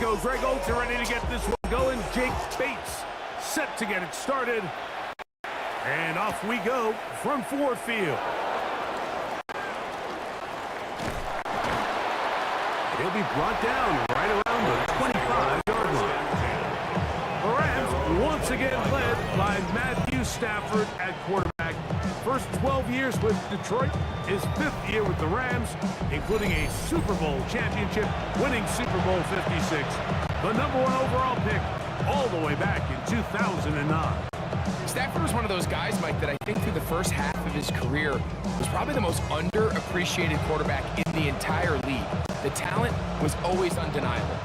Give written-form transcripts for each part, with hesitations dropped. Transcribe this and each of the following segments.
go. Greg Olsen ready to get this one going. Jake Bates set to get it started. And off we go from Ford Field. He'll be brought down right around the 25-yard line. The Rams once again led by Matthew Stafford at quarterback. First 12 years with Detroit, his 5th year with the Rams, including a Super Bowl championship, winning Super Bowl 56. The #1 overall pick all the way back in 2009. Stafford was one of those guys, Mike, that I think through the first half of his career was probably the most underappreciated quarterback in the entire league. The talent was always undeniable.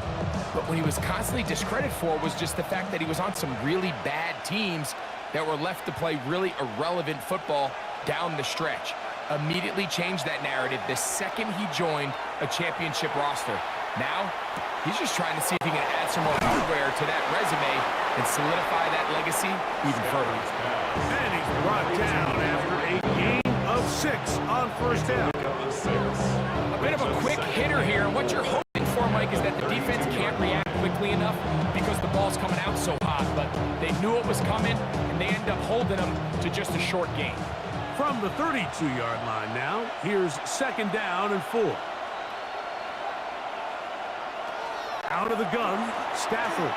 But what he was constantly discredited for was just the fact that he was on some really bad teams that were left to play really irrelevant football down the stretch. Immediately changed that narrative the second he joined a championship roster. Now, he's just trying to see if he can add some more hardware to that resume and solidify that legacy even further. And he's brought down after a gain of 6 on first down. A bit of a quick hitter here. What you're hoping for, Mike, is that the defense can't react quickly enough because the ball's coming out so hot. But they knew it was coming, and they end up holding them to just a short gain. From the 32-yard line now, here's 2nd down and 4. Out of the gun, Stafford.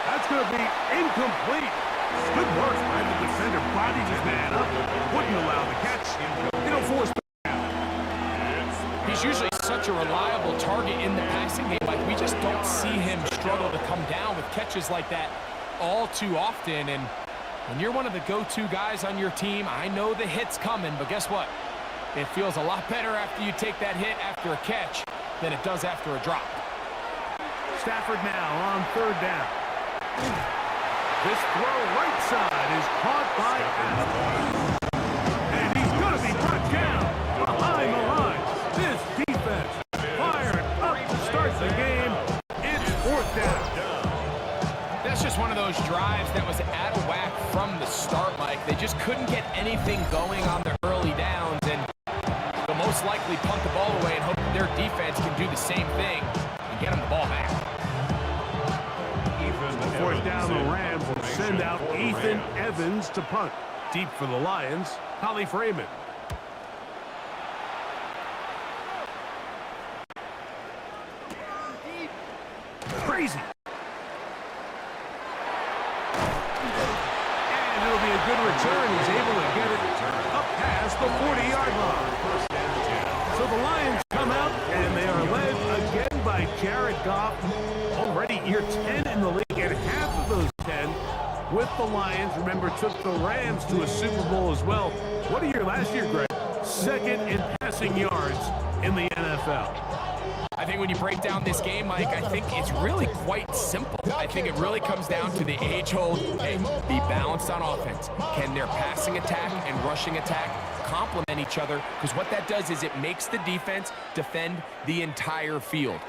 That's going to be incomplete. Good work by the defender. Bodied his man up. Wouldn't allow the catch. It'll force the down. He's usually such a reliable target in the passing game. Like, we just don't see him struggle to come down with catches like that all too often. And when you're one of the go-to guys on your team, I know the hit's coming, but guess what? It feels a lot better after you take that hit after a catch than it does after a drop. Stafford now on 3rd down. This throw right side is caught by Adams. And he's going to be brought down behind the line. This defense firing up to start the game. It's 4th down. That's just one of those drives that was out of whack from the start, Mike. They just couldn't get anything going on their early downs, and they'll most likely punt the ball away and hope that their defense can do the same thing and get them the ball back. 4th down, the Rams will send out Ethan Evans to punt. Deep for the Lions, Holly Freeman. Crazy. And it'll be a good return. He's able to get it up past the 40-yard line. So the Lions come out, and they are led again by Jared Goff. Already year 10 in the league, and half of those 10 with the Lions, remember, took the Rams to a Super Bowl as well. What a year last year, Greg. 2nd in passing yards in the NFL. I think when you break down this game, Mike, I think it's really quite simple. I think it really comes down to the age-old, hey, be balanced on offense. Can their passing attack and rushing attack complement each other? Because what that does is it makes the defense defend the entire field.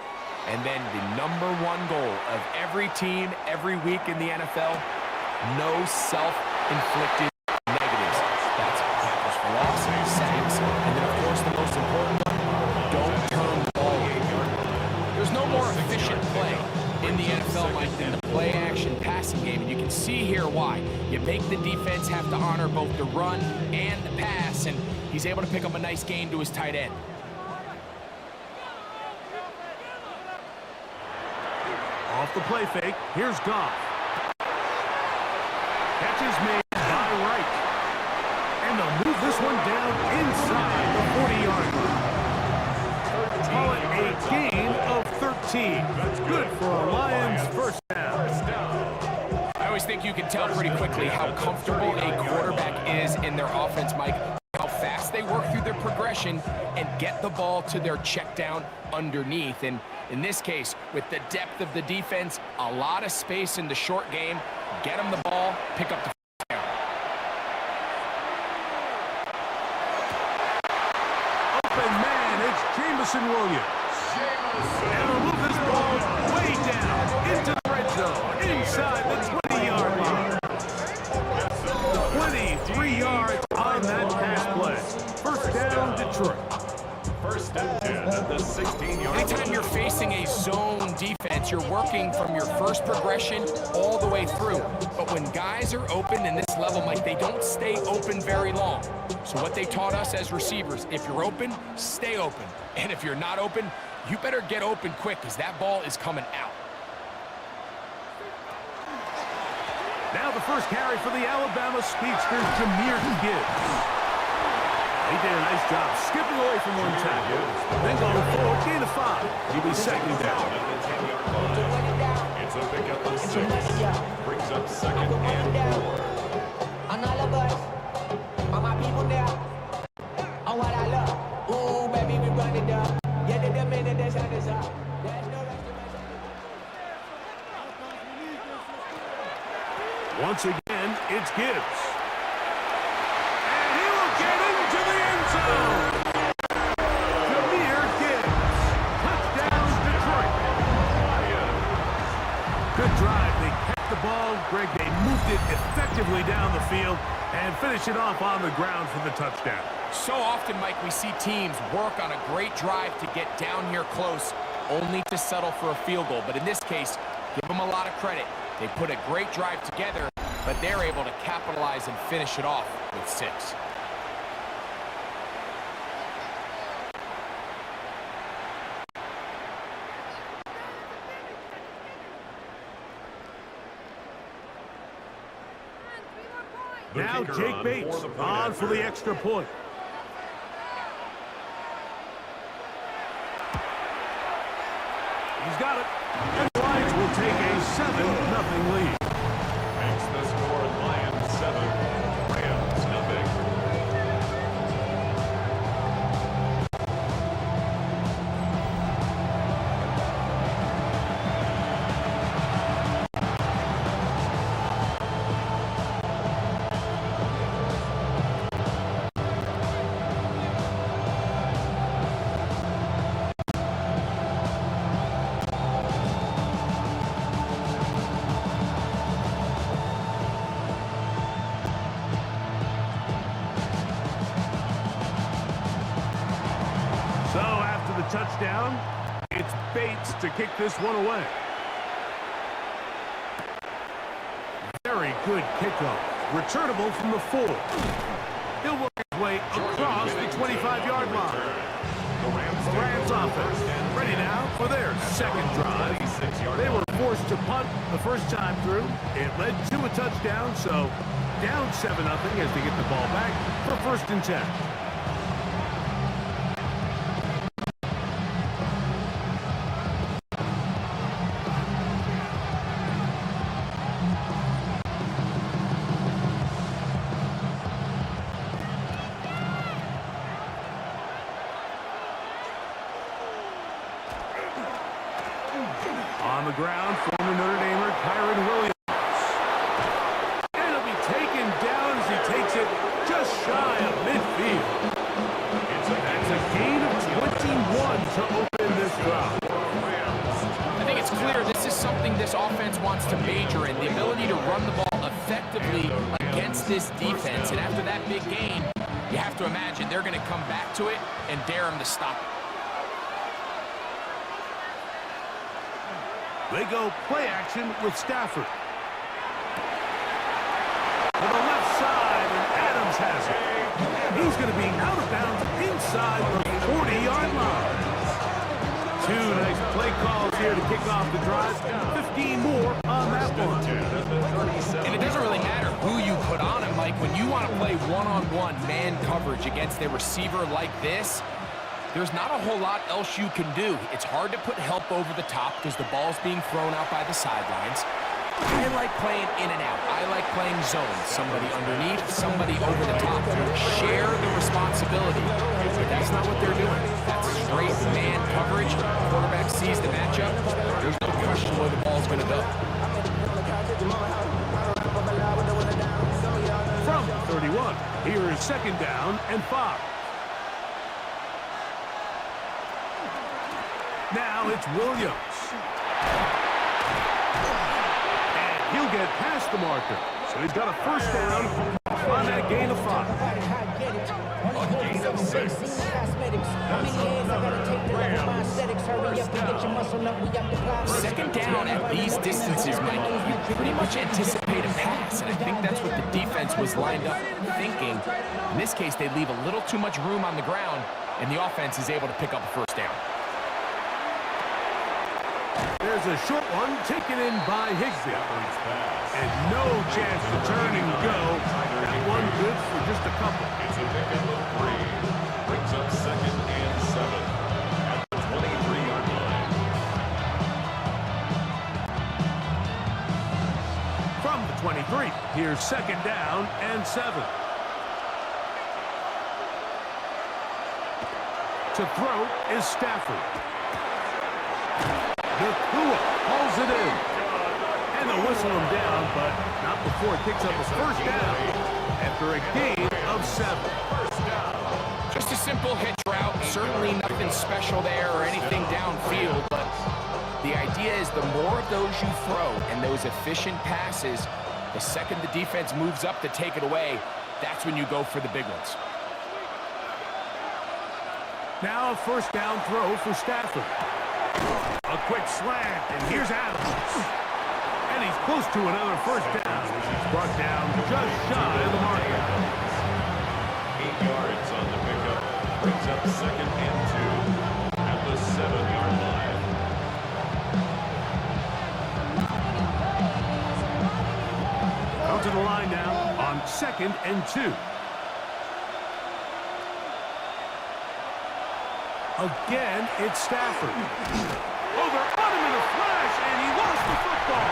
And then the #1 goal of every team, every week in the NFL, no self-inflicted negatives. That's tackles for loss, sacks, and then, of course, the most important one, don't turn the ball over. There's no more efficient play in the NFL, Mike, than the play-action passing game, and you can see here why. You make the defense have to honor both the run and the pass, and he's able to pick up a nice gain to his tight end. Off the play fake, here's Goff. Catch is made by Wright. And they'll move this one down inside the 40-yard line. Call it a gain of 13. That's good for a Lions first down. I always think you can tell pretty quickly how comfortable a quarterback is in their offense, Mike. How fast they work through their progression and get the ball to their check down underneath. And in this case, with the depth of the defense, a lot of space in the short game, get them the ball, pick up the down. Open man, it's Jameson Williams. And will move this ball way down into the red zone, inside the 20-yard line. 23 yards on that pass play. First down, Detroit. First and 10. at the 16-yard line. Anytime you're facing a zone defense, you're working from your first progression all the way through. But when guys are open in this level, Mike, they don't stay open very long. So what they taught us as receivers, if you're open, stay open. And if you're not open, you better get open quick because that ball is coming out. Now the first carry for the Alabama speedster, Jahmyr Gibbs. He did a nice job skipping away from one tackle. Then going forward, gain of 5. He'll be second down. It's a pickup of 6. Brings up second and 4. Another bus. All my people there. On what I love. Ooh, baby, we run it up. Yeah, the minute that's on this up. There's no rest of my... Once again, it's Gibbs. And he will get into the end zone. Jahmyr Gibbs. Touchdown, Detroit. Good drive. They kept the ball. Greg, they moved it effectively down the field and finish it off on the ground for the touchdown. So often, Mike, we see teams work on a great drive to get down here close, only to settle for a field goal. But in this case, give them a lot of credit. They put a great drive together, but they're able to capitalize and finish it off with 6. Now Jake Bates on for the extra point. He's got it. And the Lions will take a 7-0 lead. Makes the score Lions 7, Rams nothing. So after the touchdown, it's Bates to kick this one away. Very good kickoff. Returnable from the 4. He'll work his way across the 25-yard line. The Rams offense ready now for their second drive. They were forced to punt the first time through. It led to a touchdown, so down 7-0 as they get the ball back for 1st and 10. On the ground, former Notre Damer Kyron Williams. And he'll be taken down as he takes it just shy of midfield. That's a gain of 21 to open this drive. I think it's clear this is something this offense wants to major in, the ability to run the ball effectively against this defense. And after that big gain, you have to imagine they're going to come back to it and dare them to stop it. They go play action with Stafford. To the left side, and Adams has it. He's going to be out of bounds inside the 40-yard line. 2 nice play calls here to kick off the drive. 15 more on that one. And it doesn't really matter who you put on him, Mike. When you want to play one-on-one man coverage against a receiver like this, there's not a whole lot else you can do. It's hard to put help over the top because the ball's being thrown out by the sidelines. I like playing in and out. I like playing zone. Somebody underneath, somebody over the top. Share the responsibility. But that's not what they're doing. That's straight man coverage. Quarterback sees the matchup. There's no question where the ball's going to go. From 31, here is 2nd down and 5. Now it's Williams. And he'll get past the marker. So he's got a 1st down on that gain of 5. A gain of 6. Second down at these distances, Mike, you pretty much anticipate a pass, and I think that's what the defense was lined up thinking. In this case, they leave a little too much room on the ground, and the offense is able to pick up a first down. There's a short one taken in by Higsby. And no chance to turn and go. That one good for just a couple. It's a pickup of 3. Brings up 2nd and 7 at the 23-yard line. From the 23, here's 2nd down and 7. To throw is Stafford. Nakua hauls it in. And they'll whistle him down, but not before it picks up a first down after a gain of 7. Just a simple hitch route. Certainly nothing special there or anything downfield, but the idea is the more of those you throw and those efficient passes, the second the defense moves up to take it away, that's when you go for the big ones. Now a first down throw for Stafford. A quick slant, and here's Adams. And he's close to another first down. He's brought down just shy of the mark. 8 yards on the pickup. Brings up 2nd and 2 at the 7-yard line. Come to the line now on 2nd and 2. Again, it's Stafford. Oh, they're on him in a flash, and he lost the football.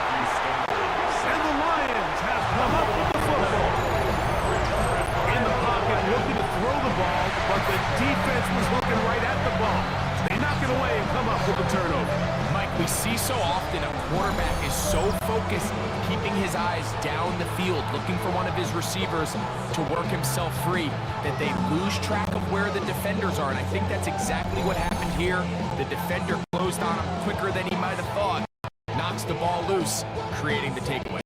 And the Lions have come up with the football. In the pocket, looking to throw the ball, but the defense was looking right at the ball. They knock it away and come up with a turnover. Mike, we see so often a quarterback is so focused, keeping his eyes down the field, looking for one of his receivers to work himself free, that they lose track of where the defenders are, and I think that's exactly what happened here. The defender closed on him quicker than he might have thought, knocks the ball loose, creating the takeaway.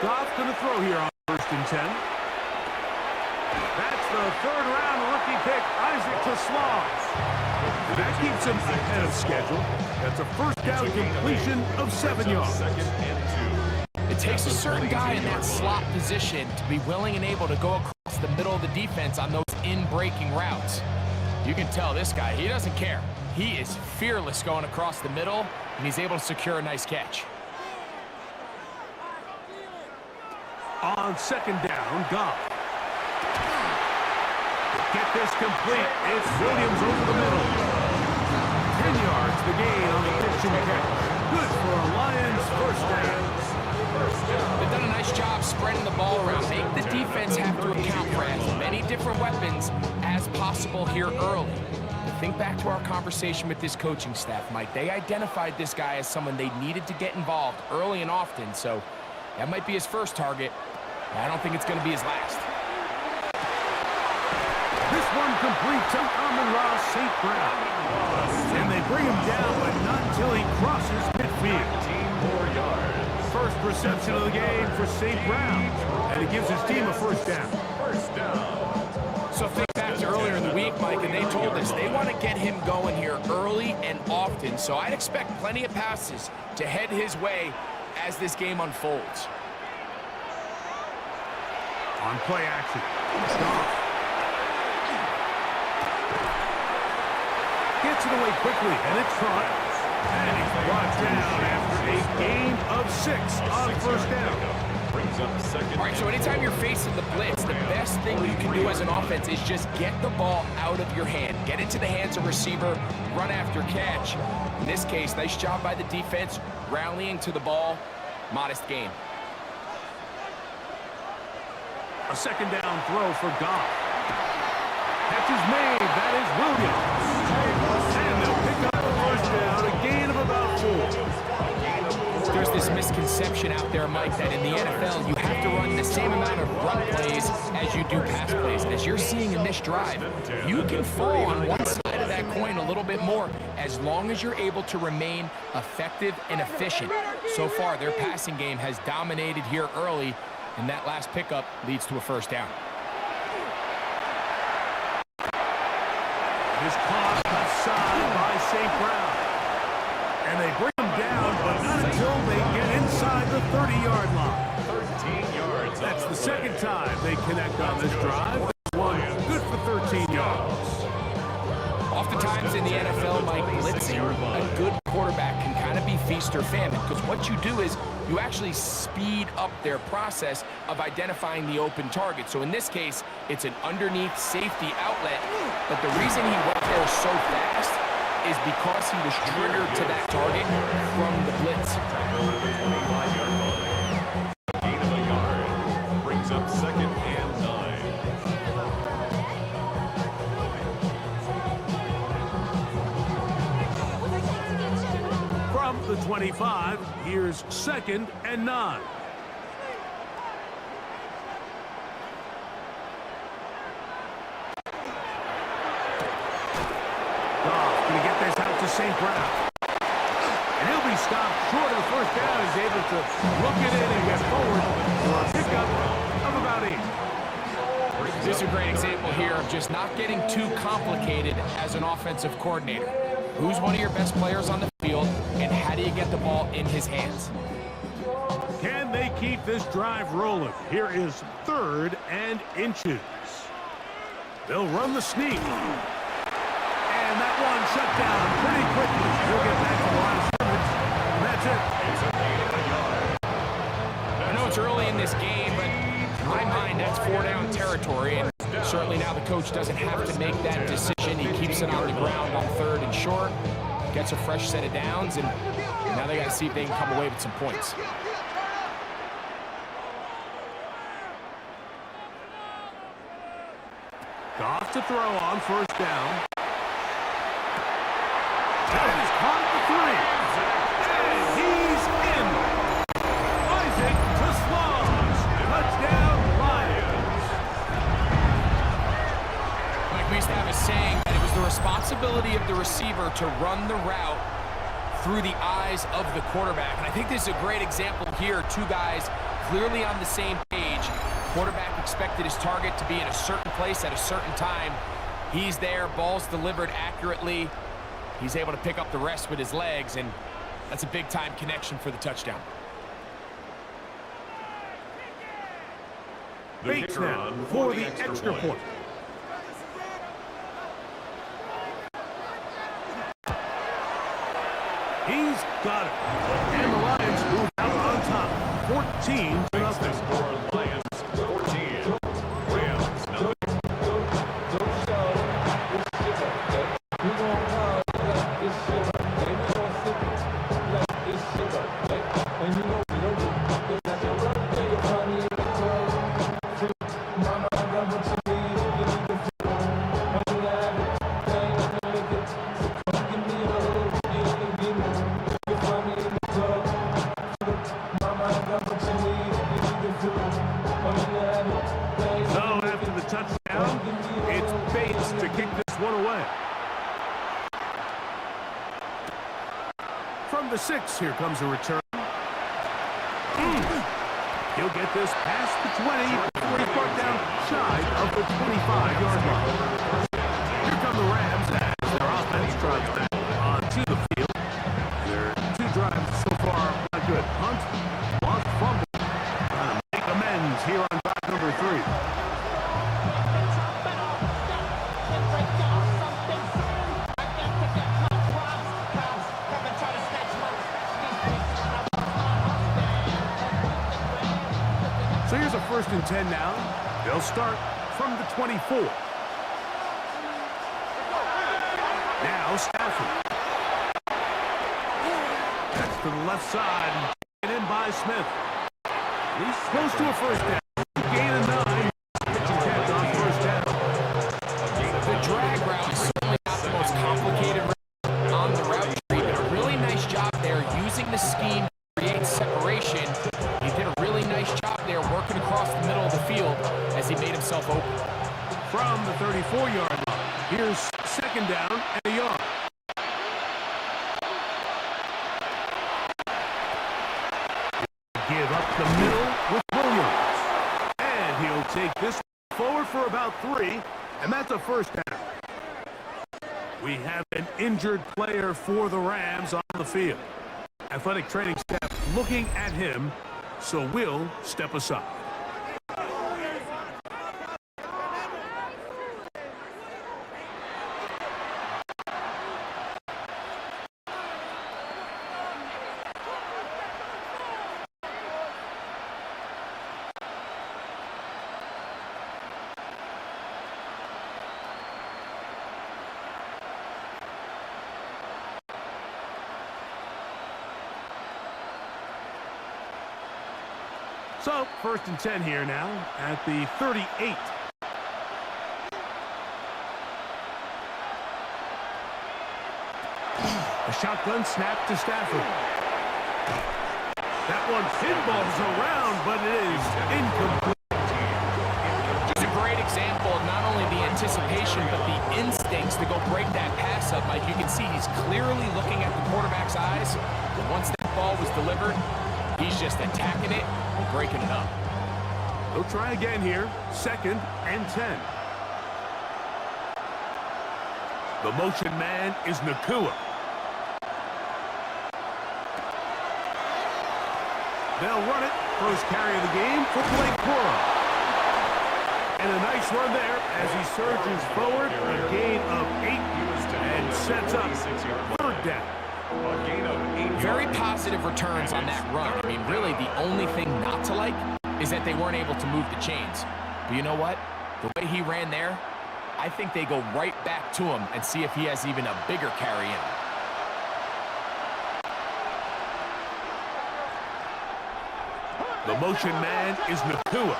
Goff going to throw here on 1st and 10. That's the 3rd-round rookie pick, Isaac Toslaw. That keeps him ahead of schedule. That's a first down completion of 7 yards. 2nd and 2. It takes a certain guy in that slot position to be willing and able to go across the middle of the defense on those in-breaking routes. You can tell this guy, he doesn't care. He is fearless going across the middle, and he's able to secure a nice catch. On 2nd down, Goff. Get this complete. It's Williams over the middle. 10 yards the gain on the pitch and catch. Good for a Lions first down. They've done a nice job spreading the ball around. Make the defense have to account for as many different weapons as possible here early. But think back to our conversation with this coaching staff, Mike. They identified this guy as someone they needed to get involved early and often, so that might be his first target. I don't think it's going to be his last. This one complete to Amon-Ra St. Brown. And they bring him down, but not until he crosses midfield. 4 yards. First reception of the game for St. Brown. And he gives his team a first down. First down. So think back to earlier in the week, Mike, and they told us they want to get him going here early and often. So I'd expect plenty of passes to head his way as this game unfolds. On play action. Goff. Gets it away quickly, and it's caught. And he's brought down after a gain of 6 on first down. Brings up 2nd. All right, so anytime you're facing the blitz, the best thing you can do as an offense is just get the ball out of your hand. Get it to the hands of receiver, run after catch. In this case, nice job by the defense, rallying to the ball. Modest gain. A 2nd down throw for Goff. Catch is made. That is Williams. And they'll pick up the first down. A gain of about misconception out there, Mike, that in the NFL you have to run the same amount of run plays as you do pass plays. As you're seeing in this drive, you can fall on one side of that coin a little bit more as long as you're able to remain effective and efficient. So far, their passing game has dominated here early, and that last pickup leads to a first down. Is caught outside by St. Brown. And they bring him down, but not until they get inside the 30-yard line. 13 yards. That's the second time they connect on this drive. One good for 13 yards. Oftentimes in the NFL, Mike, blitzing a good quarterback can kind of be feast or famine, because what you do is you actually speed up their process of identifying the open target. So in this case, it's an underneath safety outlet, but the reason he went there so fast is because he was triggered to that target from the blitz. Gain of a yard brings up second and 9. From the 25, here's second and 9. Goff going to get this out to St. Brown. And he'll be stopped short of the first down. He's able to look it in and get forward for a pickup of about 8. This is a great example here of just not getting too complicated as an offensive coordinator. Who's one of your best players on the field, and how do you get the ball in his hands? Can they keep this drive rolling? Here is 3rd and inches. They'll run the sneak. And that one shut down pretty quickly. He'll get back to the line of scrimmage, and that's it. I know it's early in this game, but in my mind, that's 4-down territory, and certainly now the coach doesn't have to make that decision. He keeps it on the ground on 3rd and short, gets a fresh set of downs, and now they got to see if they can come away with some points. Goff to throw on 1st down. That is caught at the 3. And he's in. Isaac to Sloss. Touchdown, Lions. Like we used to have a saying that it was the responsibility of the receiver to run the route through the eyes of the quarterback. And I think this is a great example here. Two guys clearly on the same page. Quarterback expected his target to be in a certain place at a certain time. He's there, ball's delivered accurately. He's able to pick up the rest with his legs, and that's a big-time connection for the touchdown. Bates now for the extra point. He's got it. And the Lions move out on top. 14-0. Lions 14. Rams nothing. So after the touchdown, it's Bates to kick this one away. From the 6, here comes a return. He'll get this past the 20 before he's brought down shy of the 25-yard line. Here come the Rams as their offense drives back onto the field. Their 2 drives so far not good. Hunt, lost fumble. Trying to make amends here on drive number 3. So here's a 1st and 10 now. They'll start from the 24. Now Stafford. That's to the left side. Taken in by Smith. He's close to a 1st down. Gain of 9. Pitching catch on 1st down. The drag route is certainly not the most complicated route on the route tree, but a really nice job there using the scheme to create separation 34-yard line. Here's second down and a yard. Give up the middle with Williams. And he'll take this forward for about 3, and that's a first down. We have an injured player for the Rams on the field. Athletic training staff looking at him, so we'll step aside. So, first and 10 here now at the 38. A shotgun snap to Stafford. That one pinballs around, but it is incomplete. Just a great example of not only the anticipation, but the instincts to go break that pass up. Like you can see, he's clearly looking at the quarterback's eyes. But once that ball was delivered, he's just attacking it and breaking it up. They'll try again here. Second and 10. The motion man is Nakua. They'll run it. First carry of the game for Blake Cora. And a nice run there as he surges forward. A gain of 8 and sets up third down. Very positive returns on that run. I mean, really, the only thing not to like is that they weren't able to move the chains. But you know what? The way he ran there, I think they go right back to him and see if he has even a bigger carry in. The motion man is Nakua.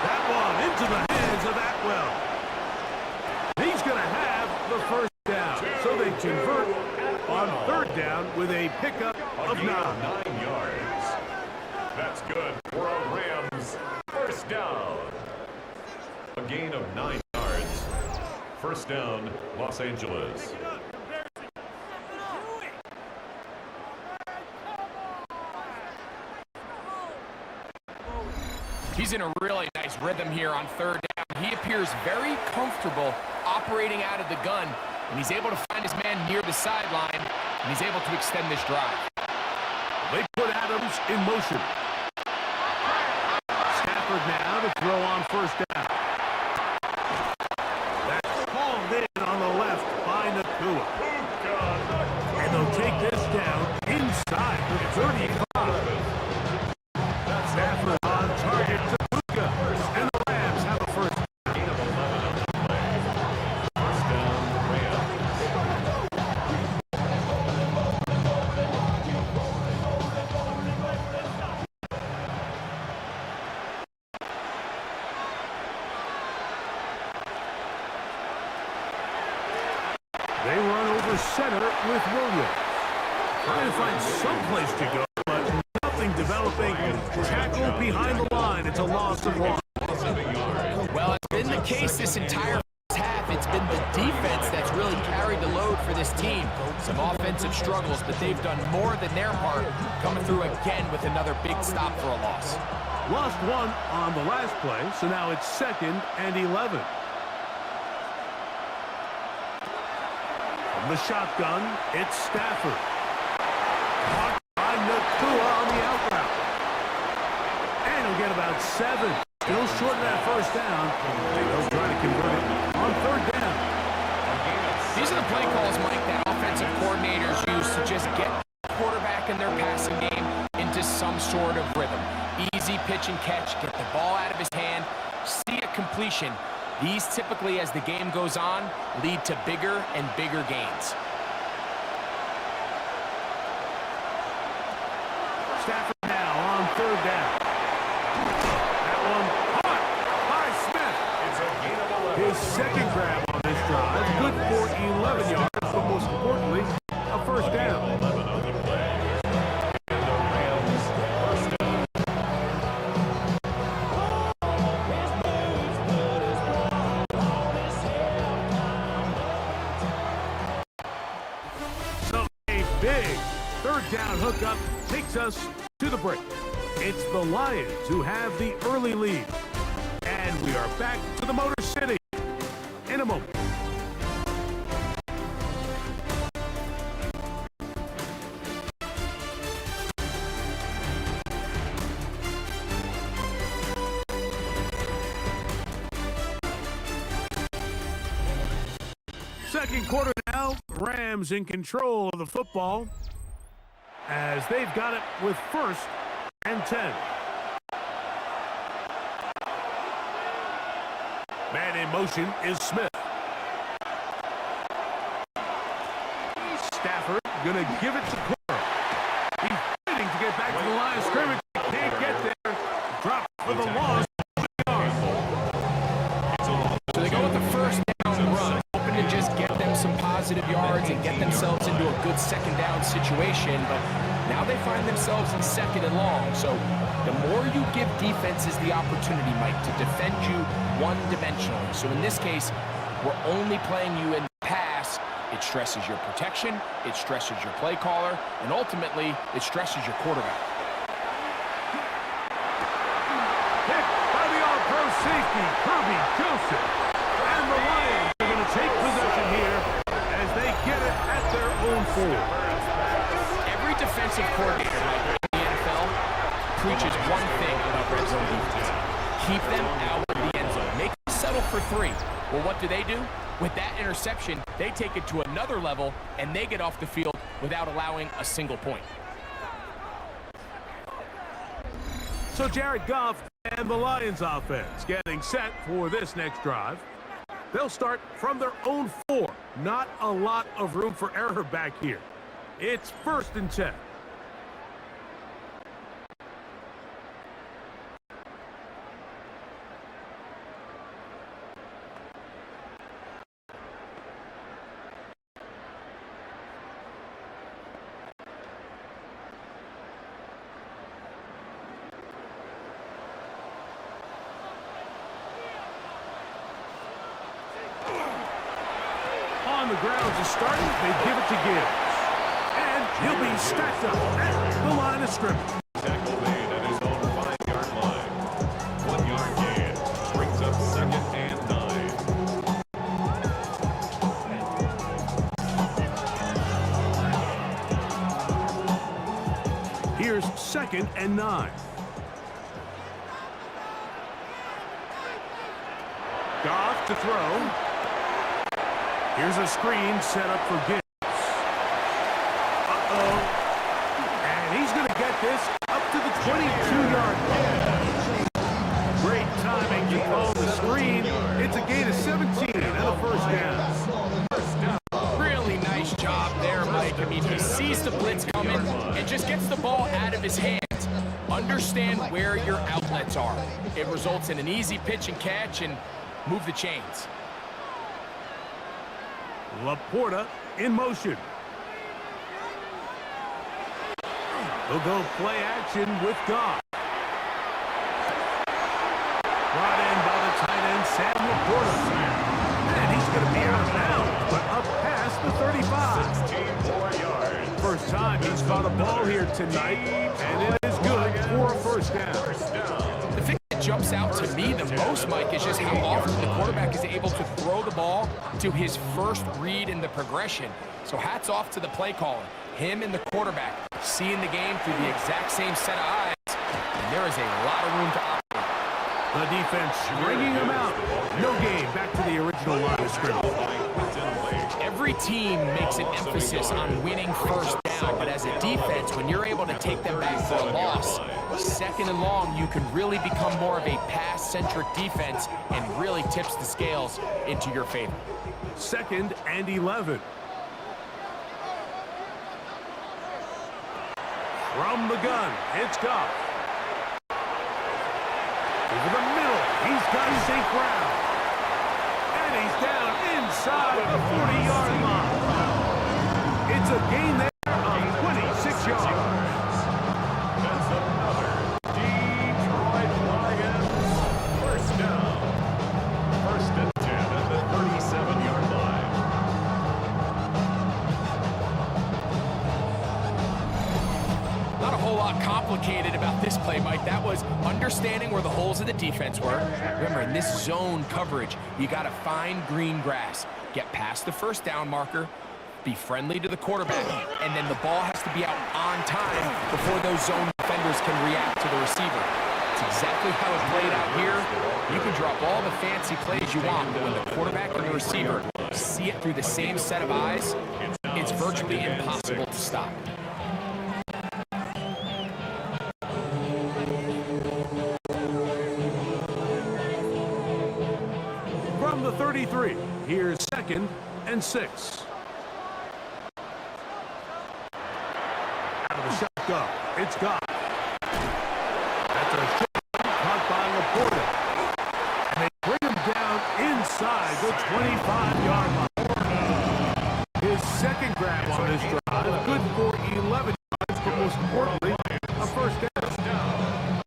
That one into the hands of Atwell. He's going to have the first down. So they convert on third down with a pickup of 9. 9 yards. That's good for a Rams first down. A gain of 9 yards. First down, Los Angeles. He's in a really nice rhythm here on third down. He appears very comfortable operating out of the gun, and he's able to find his man near the sideline, and he's able to extend this drive. They put Adams in motion. Stafford now to throw on first down. That's called in on the left by Nakua. And they'll take this down inside the 35. Stafford on target to Puka. And the Rams have a first down. Gain of 11 on the play. First down, Rams. They run over center with Williams. Trying to find some place to go, but nothing developing. Tackle behind the line. It's a loss of 1. Well, it's been the case this entire first half. It's been the defense that's really carried the load for this team. Some offensive struggles, but they've done more than their part, coming through again with another big stop for a loss. Lost 1 on the last play, so now it's second and 11. From the shotgun, it's Stafford. Caught by Nakua on the out route. And he'll get about 7. Still short of that first down. They'll try to convert it on third down. These are the play calls, Mike, that offensive coordinators use to just get the quarterback in their passing game into some sort of rhythm. Easy pitch and catch, get the ball out of his hand, see a completion. These typically, as the game goes on, lead to bigger and bigger gains. Stafford now on third down. That one caught by Smith. It's a gain of 11. His second grab on this drive. Good for 11 yards, but most importantly, a first down. 11 on the play. And the Rams first down. hookup takes us to the break. It's the Lions who have the early lead. And we are back to the Motor City in a moment. Second quarter now, Rams in control of the football as they've got it with 1st and 10. Man in motion is Smith. Stafford gonna give it to Cooper. He's fighting to get back to the line of scrimmage. Can't get there. Drop for the loss. So they go with the first down run, hoping to just get them some positive yards and get themselves into a good second down situation, but now they find themselves in 2nd and long. So the more you give defenses the opportunity, Mike, to defend you one-dimensionally. So in this case, we're only playing you in the pass. It stresses your protection, it stresses your play caller, and ultimately, it stresses your quarterback. Hit by the all-pro safety, Kirby Joseph. And the Lions are going to take possession here as they get it at their own 4. Every defensive coordinator in the NFL preaches one thing about red zone defense. Keep them out of the end zone. Make them settle for 3. Well, what do? With that interception, they take it to another level, and they get off the field without allowing a single point. So Jared Goff and the Lions offense getting set for this next drive. They'll start from their own 4. Not a lot of room for error back here. It's 1st and 10. On the ground to start, they give it to Gibbs. And he'll be stacked up at the line of scrimmage. Tackle made at his own 5-yard line. 1-yard gain brings up 2nd and 9. Here's 2nd and 9. Goff to throw. Here's a screen set up for Gibbs. And he's going to get this up to the 22-yard line. Great timing to call the screen. It's a gain of 17 and a 1st down. Really nice job there, Mike. I mean, he sees the blitz coming and just gets the ball out of his hands. Understand where your outlets are. It results in an easy pitch and catch and move the chains. Laporta in motion. He'll go play action with Goff. Brought in by the tight end, Sam Laporta. And he's going to be out of bounds, but up past the 35. 16 more yards. First time he's caught a ball here tonight, and it is good for a 1st down. The thing that jumps out to me the most, Mike, is just how often the quarterback is able to throw the ball to his first read in the progression. So hats off to the play caller. Him and the quarterback seeing the game through the exact same set of eyes. And there is a lot of room to operate. The defense bringing him out. No gain. Back to the original line of scrimmage. Every team makes an emphasis on winning 1st down, but as a defense, when you're able to take them back for a loss, 2nd and long, you can really become more of a pass-centric defense and really tips the scales into your favor. 2nd and 11. From the gun, it's Goff. Over the middle, he's got St. Brown. And he's down inside the 40-yard line. It's a gain there of 26 yards. That's another Detroit Lions 1st down. 1st and 10 at the 37-yard line. complicated about this play, Mike. That was understanding where the holes of the defense were. Remember, in this zone coverage, you got to find green grass. Get past the first down marker, be friendly to the quarterback, and then the ball has to be out on time before those zone defenders can react to the receiver. It's exactly how it played out here. You can drop all the fancy plays you want, but when the quarterback and the receiver see it through the same set of eyes, it's virtually impossible to stop. From the 33, here's 2nd and 6. Out of the shotgun, it's gone. That's a shot caught by Laporta. And they bring him down inside the 25-yard line. His second grab on this drive, good for 11 yards, but most importantly, a first down.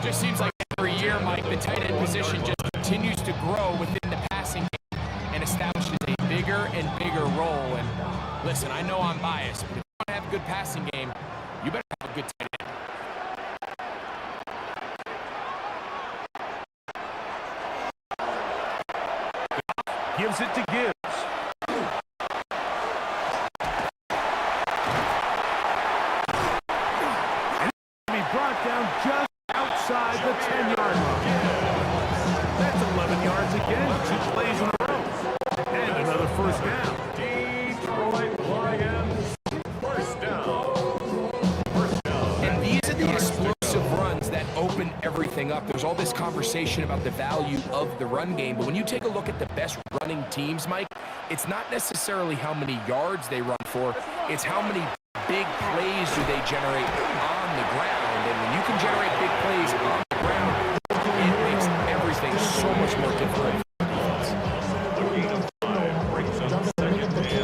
Just seems like every year, Mike, the tight end position just continues to grow within the passing game and establishes a bigger and bigger role. And listen, I know I'm biased, but if you want to have a good passing game, you better have a good tight end. Gives it to Gibbs. And he brought down just outside the 10-yard line. That's 11 yards again, 2 plays in a row. And another first down. Detroit Lions, first down. First down. And these are the explosive runs that open everything up. There's all this conversation about the value of the run game, but when you take a look at the best running teams, Mike, it's not necessarily how many yards they run for, it's how many big plays do they generate on the ground. And when you can generate big plays on the ground, it makes everything so much more difficult for the defense. A gain of 5 brings up 2nd and 5.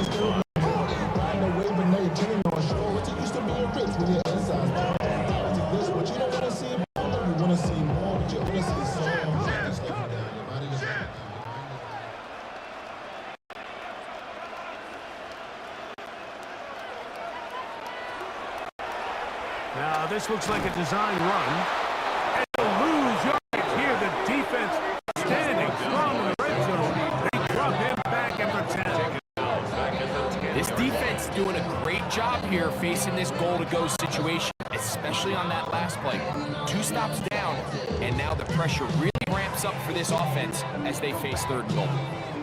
Now, this looks like a design run. And to lose yardage here, the defense standing strong in the red zone. They drop him back at the 10. This defense doing a great job here facing this goal-to-go situation, especially on that last play. 2 stops down, and now the pressure really ramps up for this offense as they face 3rd and goal.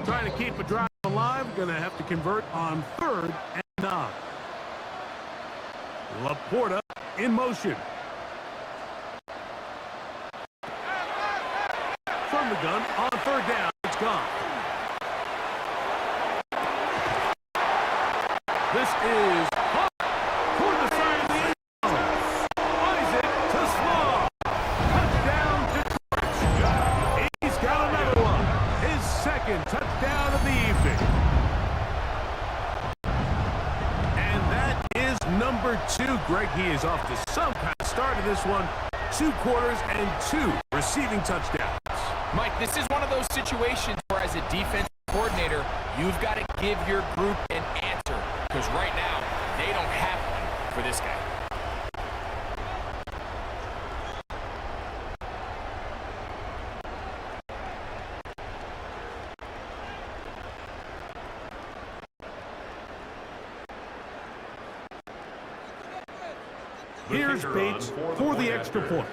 Trying to keep a drive alive, going to have to convert on 3rd and 9. Laporta in motion. From the gun on 3rd down, it's gone. This is hot toward the side of the end zone. Isaac to Slaw. Touchdown Detroit. He's got another one. His 2nd touchdown of the evening. And that is number 2. Greg, he is off to some kind of start in this one. 2 quarters and 2 receiving touchdowns. Mike, this is one of those situations where as a defense coordinator, you've got to give your group an answer. Because right now, they don't have one for this guy. Here's Bates for the extra point.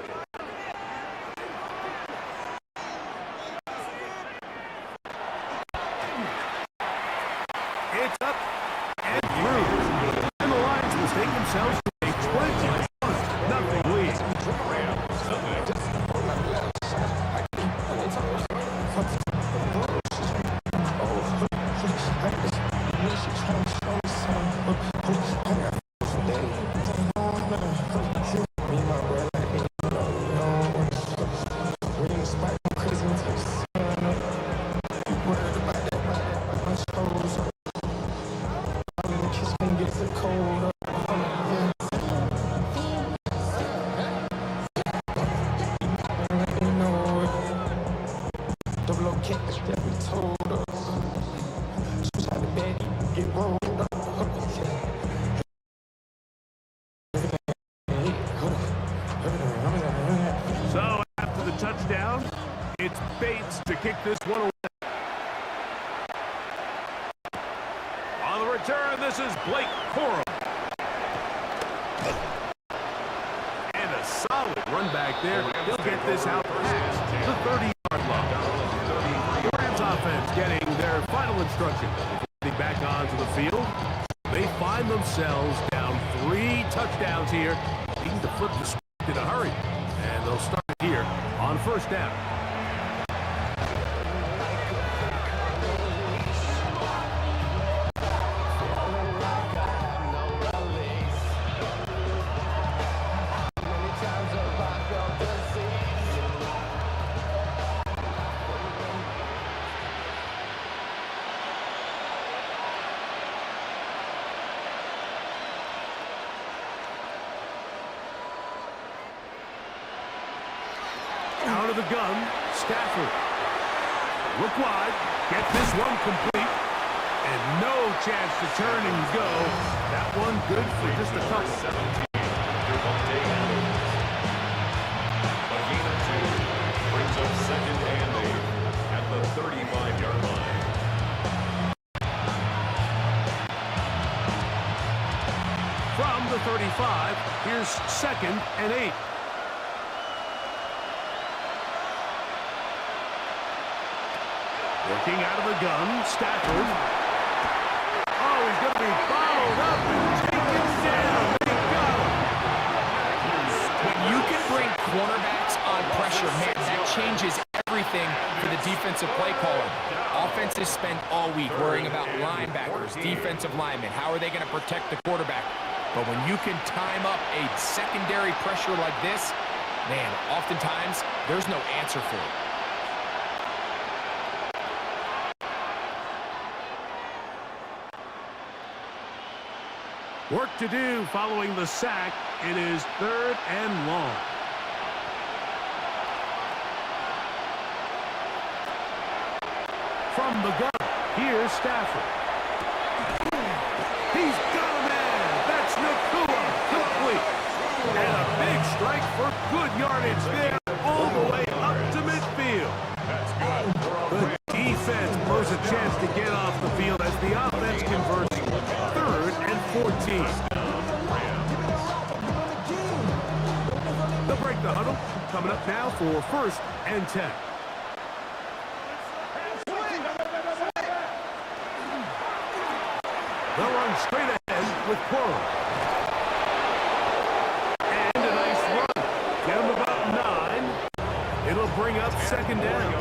It's up and through. And the Lions will take themselves to a 21-0 lead. this one away. On the return, this is Blake Corum. And a solid run back there. He'll get this out past the 30-yard line. The Rams offense getting their final instruction. Getting back onto the field. They find themselves down 3 touchdowns here. Needing to flip the script in a hurry. And they'll start here on first down. Out of the gun, Stafford. Look wide, get this one complete, and no chance to turn and go. That one good for just a couple. 17. A gain of 2 brings up second and 8 at the 35-yard line. From the 35, here's second and 8. Working out of the gun, Stafford. Oh, he's going to be followed up and taken down. They got him. When you can bring cornerbacks on pressure, man, that changes everything for the defensive play caller. Offenses spend all week worrying about linebackers, defensive linemen. How are they going to protect the quarterback? But when you can time up a secondary pressure like this, man, oftentimes there's no answer for it. Work to do following the sack. It is 3rd and long. From the gun, here's Stafford. He's got a man. That's Nakua. Complete. And a big strike for good yardage there all the way up to midfield. That's good. The defense blows a chance to get off the field as the offense converts 3rd and 14. They'll break the huddle. Coming up now for 1st and 10. They'll run straight ahead with Corum. And a nice run. Get him about 9. It'll bring up second down.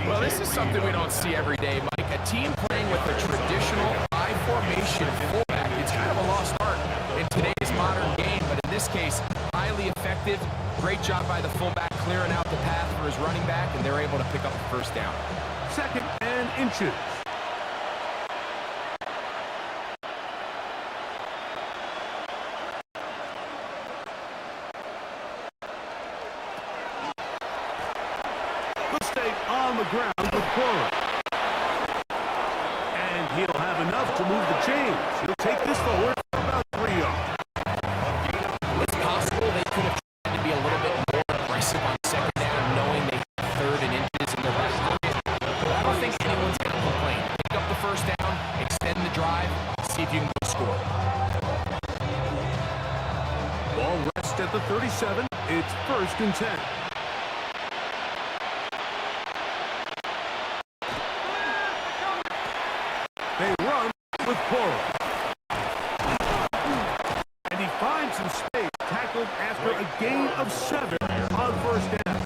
Well, this is something we don't see every day, Mike. A team playing with a traditional I-formation fullback. It's kind of a lost art in today's modern game, but in this case, highly effective. Great job by the fullback clearing out the path for his running back, and they're able to pick up the first down. 2nd and inches. He'll stay on the ground with Corum. And he'll have enough to move the chains. He'll take this forward for about 3 yards. It's possible they could have tried to be a little bit more aggressive on second down, knowing they have 3rd and inches in their back pocket. But I don't think anyone's going to complain. Pick up the first down, extend the drive, see if you can go score. Ball rests at the 37. It's 1st and 10. They run with Corum. And he finds some space, tackled after a gain of 7 on 1st down.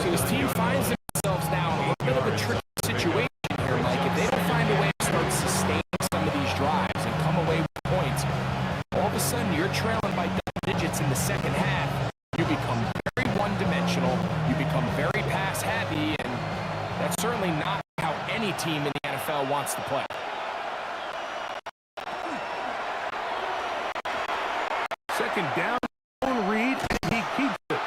So this team finds themselves now in a little bit of a tricky situation here, Mike. If they don't find a way to start sustaining some of these drives and come away with points, all of a sudden you're trailing by double digits in the second half. You become very one-dimensional. You become very pass-happy, and that's certainly not how any team in the NFL wants to play. Second down, Reed, and he keeps it.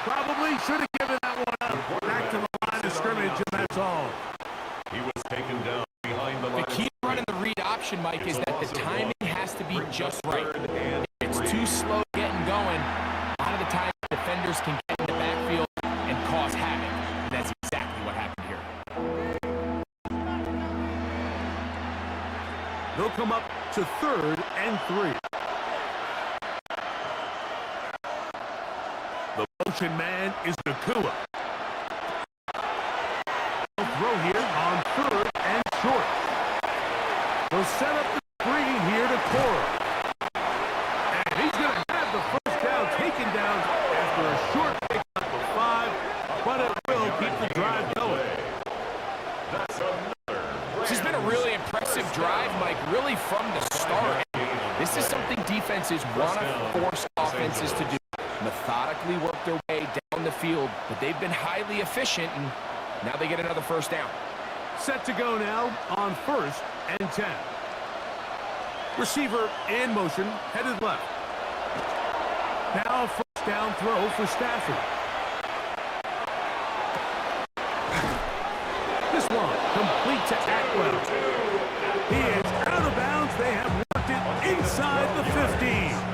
Probably should have given that one up. Back to the line of scrimmage, and that's all. He was taken down behind the line. The key running the read option, Mike, is that the timing has to be just right. If it's too slow getting going, a lot of the time defenders can get in the backfield and cause havoc. They'll come up to 3rd and 3. The motion man is Nakua. They'll throw here on 3rd and short. They'll set up the screen here to Cora. And he's going to have the first down taken down after a short pickup of 5, but it will keep the drive going. This has been a really impressive drive, Mike, really from the start. This is something defenses want to force offenses to do. Methodically work their way down the field, but they've been highly efficient, and now they get another first down. Set to go now on 1st and 10. Receiver in motion, headed left. Now a first down throw for Stafford. This one complete to Atwell. He is out of bounds. They have worked it inside the 15.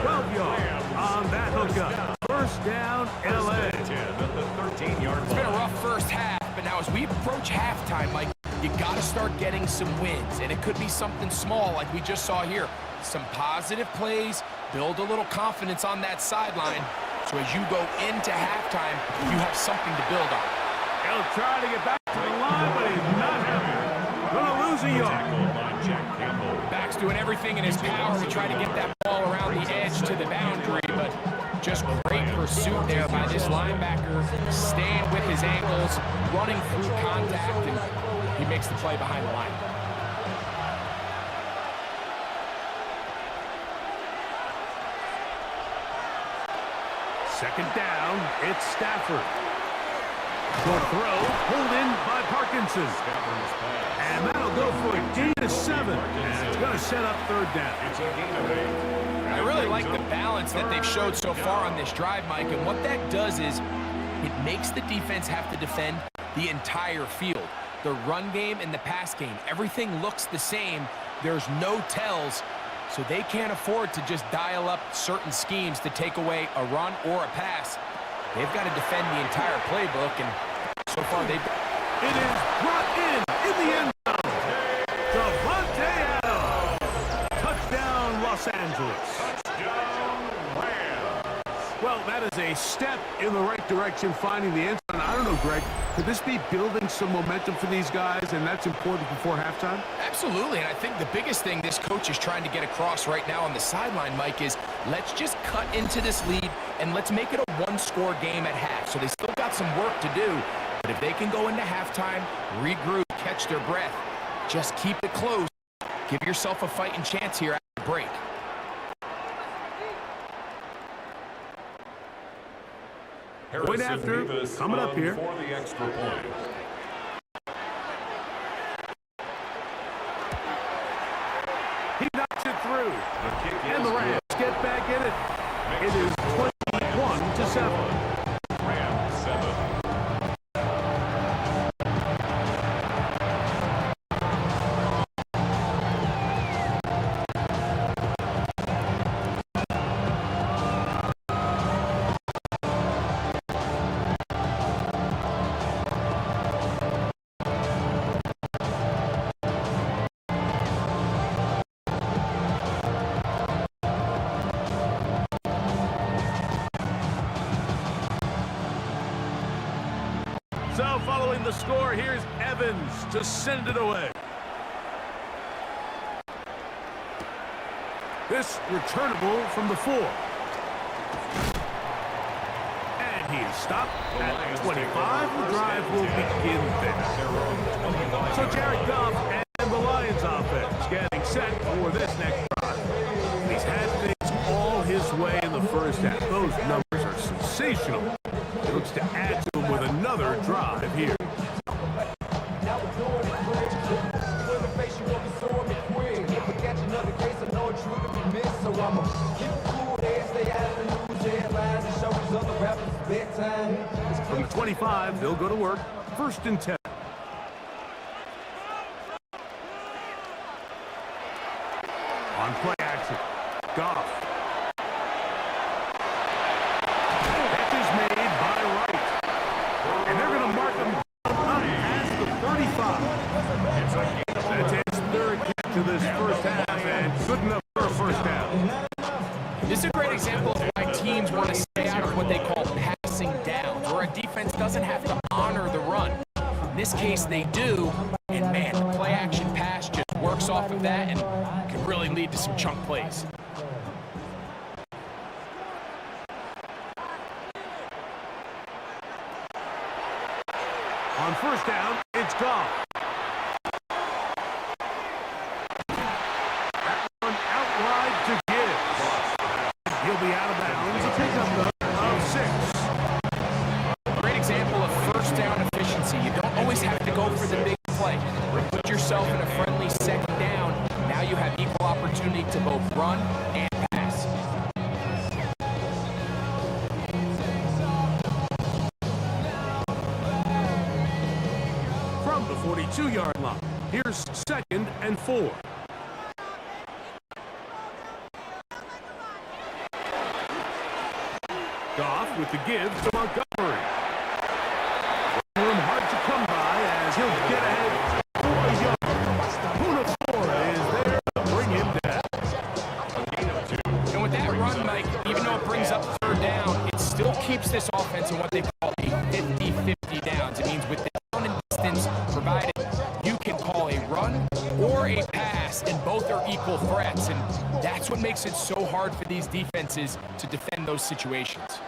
12 yards on that hookup. First down, L.A. It's been a rough first half, but now as we approach halftime, Mike, you got to start getting some wins, and it could be something small like we just saw here. Some positive plays, build a little confidence on that sideline, so as you go into halftime, you have something to build on. He'll try to get back to the line, but he's not happy. Gonna lose a yard. Back's doing everything in his power to try to get that ball around the edge to the boundary, but just great pursuit there by this linebacker, staying with his ankles, running through contact, and he makes the play behind the line. Second down, it's Stafford. Short throw, pulled in by Parkinson. And that'll go for a gain of 7. And it's going to set up 3rd down. I really like the balance that they've showed so far on this drive, Mike, and what that does is it makes the defense have to defend the entire field. The run game and the pass game, everything looks the same. There's no tells, so they can't afford to just dial up certain schemes to take away a run or a pass. They've got to defend the entire playbook, and so far they've... It is brought in the end zone. Devontae Adams. Touchdown, Los Angeles. Well, that is a step in the right direction, finding the end zone. I don't know, Greg, could this be building some momentum for these guys, and that's important before halftime? Absolutely, and I think the biggest thing this coach is trying to get across right now on the sideline, Mike, is let's just cut into this lead, and let's make it a one-score game at half. So they still got some work to do, but if they can go into halftime, regroup, catch their breath, just keep it close, give yourself a fighting chance here after the break. Point after, coming up here. For the extra point. He knocks it through. And the Rams get back in it. It is 21-7. Rams 7. So following the score, here's Evans to send it away. This returnable from the 4. And he is stopped at 25. The drive will begin there. So Jared Goff and the Lions offense getting set for this next drive. He's had things all his way in the first half. Those numbers are sensational. He looks to add to them with another drive here. From the 25, they'll go to work. 1st and 10. On play action, Goff. Catch is made by Wright. And they're going to mark him up past the 35. That's his 3rd a great example of why teams want to stay out of what they call passing downs, where a defense doesn't have to honor the run. In this case, they do, and man, the play-action pass just works off of that and can really lead to some chunk plays. On first down, it's Goff. That one out wide to give. He'll be out of bounds. A pickup of 6. Great example of first down efficiency. You don't always have to go for the big play. Put yourself in a friendly second down. Now you have equal opportunity to both run and pass. From the 42-yard line, here's 2nd and 4. Goff with the give to Montgomery. Room hard to come by as he'll get ahead for a yard. Punafora is there to bring him down. And with that run, Mike, even though it brings up third down, it still keeps this offense in what they call a 50-50 downs. It means with the down and distance provided, you can call a run or a pass, and both are equal threats. And that's what makes it so hard for these defenses to defend those situations.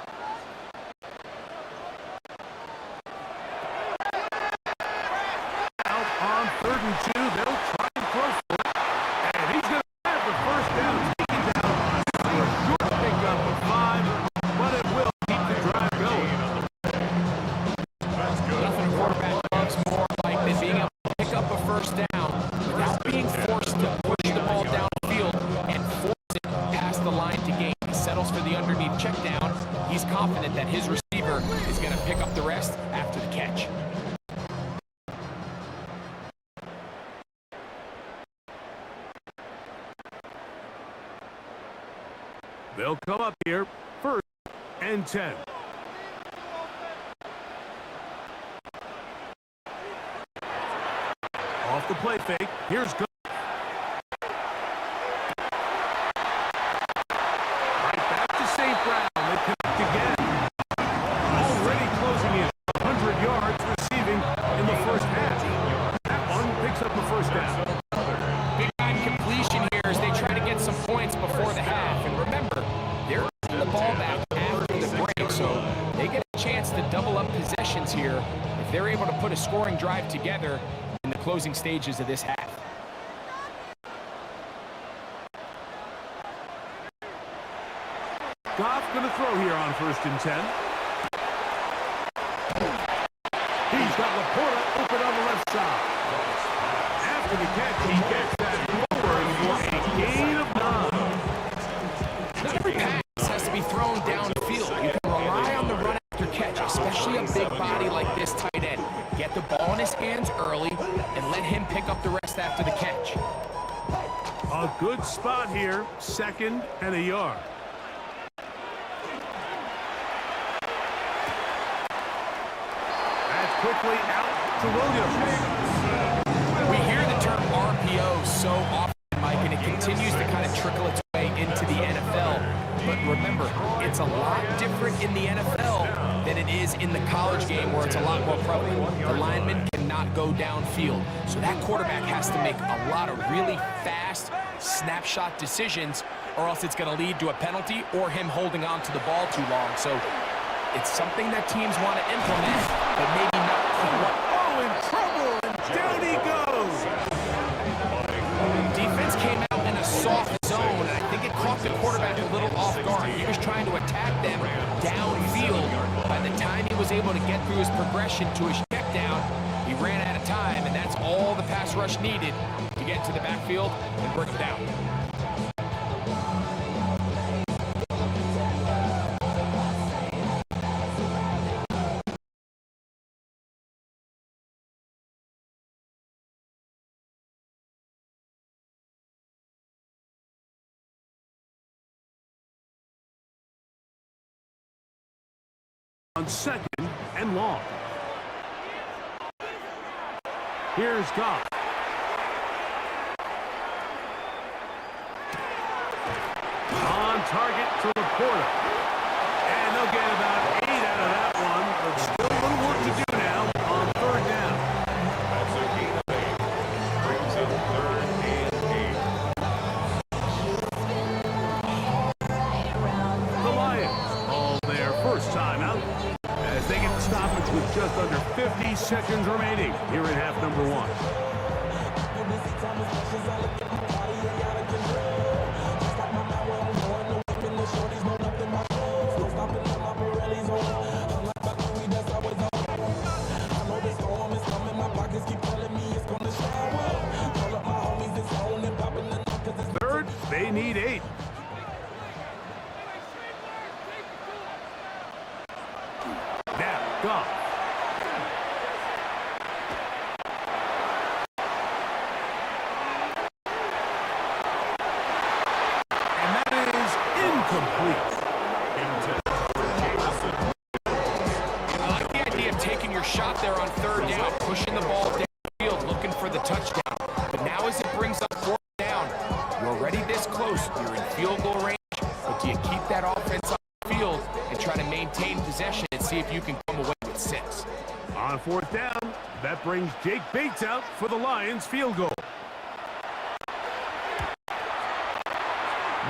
Out on 3rd and 2, they'll try and throw for it. And he's going to have the first down taken down for a short pickup of 5, but it will keep the drive going. Nothing a quarterback loves more, Mike, than being able to pick up a first down without being forced to push the ball downfield and force it past the line to gain. He settles for the underneath check down. He's confident that his receiver is going to pick up the rest after the catch. They'll come up here, 1st and 10. Off the play fake, here's Goff. Right back to St. Brown. They connect again. Already closing in 100 yards receiving in the first half. That one picks up the first down. Big time completion here as they try to get some points before the half. And remember, they're getting the ball back after the break, so they get a chance to double up possessions here if they're able to put a scoring drive together in the closing stages of this half. Goff going to throw here on 1st and 10. He's got Laporta open on the left side. After the catch, he gets that forward for a gain of 9. Not every pass has to be thrown downfield. You can rely on the run after catch, especially a big body like this tight end. Get the ball in his hands early and let him pick up the rest after the catch. A good spot here, 2nd and a yard. That's quickly out to Williams. We hear the term RPO so often, Mike, and it continues to kind of trickle its way into the NFL. But remember, it's a lot different in the NFL than it is in the college game where it's a lot more prevalent. The lineman cannot go downfield. So that quarterback has to make a lot of really fast snapshot decisions, or else it's going to lead to a penalty or him holding on to the ball too long. So it's something that teams want to implement, but maybe not quite. Oh, in trouble, and down he goes. Defense came out in a soft zone, and I think it caught the quarterback a little off guard. He was trying to attack them downfield. By the time he was able to get through his progression to his check down, he ran out of time, and that's all the pass rush needed to get to the backfield and bring him down. On 2nd and long. Here's Goff. On target So the quarter. And they'll get about 8 out of that one, but still a little work to do now on third down. That's a gain of 8. Brings up 3rd and 8. The Lions call their first timeout as they get the stoppage with just under 50 seconds remaining here in half number 1. Third, they need 8. Now, Goff. And that is incomplete. I like the idea of taking your shot there on third down, pushing the ball downfield, looking for the touchdown. But now as it brings up fourth down, you're already this close. You're in field goal range, but do you keep that offense on the field and try to maintain possession and see if you can come away with 6? On fourth down, that brings Jake Bates out for the Lions field goal.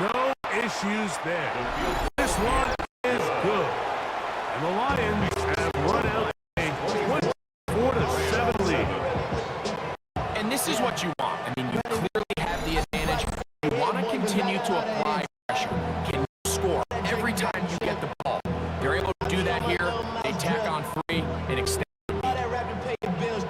No issues there. This one is good. And the Lions have run out a 24-7 lead. And this is what you want. I mean, you clearly have the advantage. You want to continue to apply pressure. Can you score every time you get the ball? They're able to do that here. They tack on 3 and extend. All that rapping pay the bills.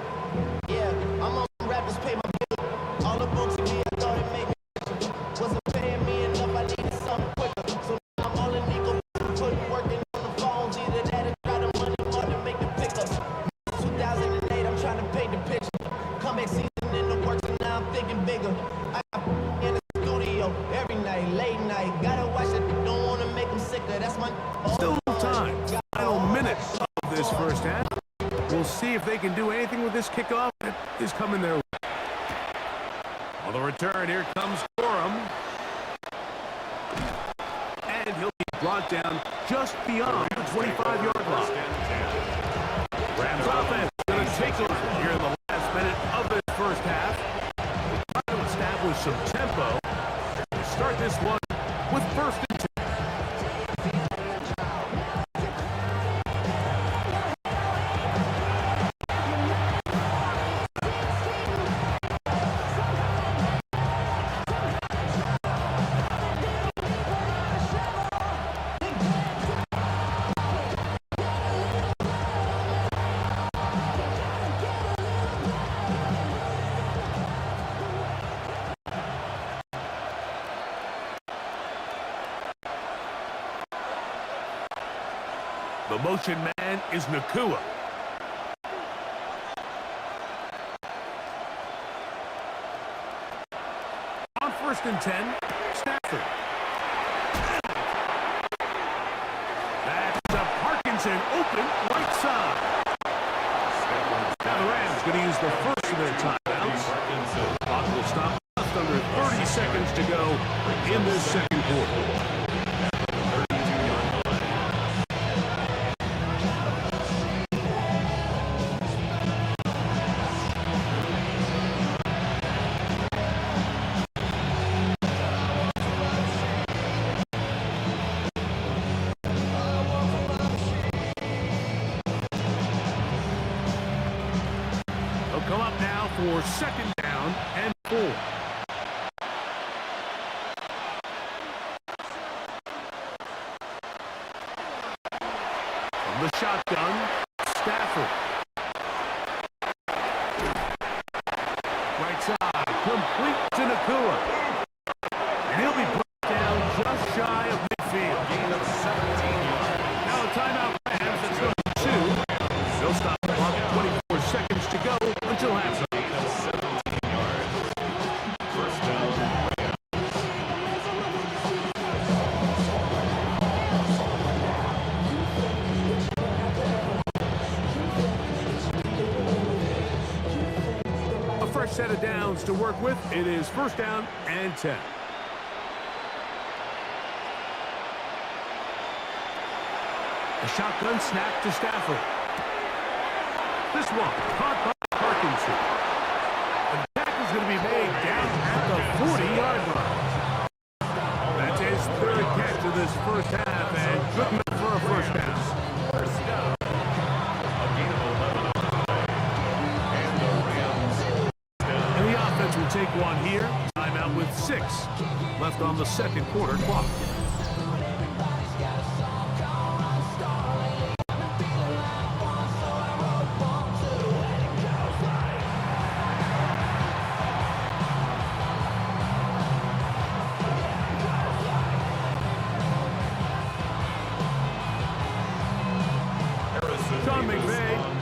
Yeah, I'm on rappers pay my bills. All the books to me, I thought it made me richer. Wasn't paying me enough, I needed something quicker. So now I'm all in Nico, putting working on the phones. Either that or try the money more to make the pickups. 2008, I'm trying to paint the picture. Comeback season in the works, and now I'm thinking bigger. I got in the studio every night, late night. Gotta watch it, don't want to make them sicker. That's my... Still time. Final minutes of this first half. We'll see if they can do anything with this kickoff that is coming their way. On the return, here comes Gorham. And he'll be brought down just beyond the 25-yard line. Rams offense going to take over here in the last minute of this first half. Trying to establish some tempo. We start this one with first and 10. The motion man is Nakua. On first and 10, Stafford. That's a Parkinson open right side. Now the Rams going to use the first of their timeouts. Clock will stop just under 30 seconds to go in this second quarter. Come up now for second down and 4. From the shotgun, Stafford. Right side, complete to Nakua. And he'll be brought down just shy of midfield. Gain of 17 yards. Now a timeout Rams, it's going to be 2. They'll stop the clock at 24 seconds to go until halftime. Gain of 17 yards. First down, Rams. A fresh set of downs to work with. It is first down and 10. A shotgun snap to Stafford. This one caught by Parkinson. The tackle's going to be made down at the 40-yard line. That's his third catch of this first half, and good enough for a first down. First down. A gain of 11 on the play. And the Rams down. And the offense will take one here. Timeout with 6 left on the second quarter clock.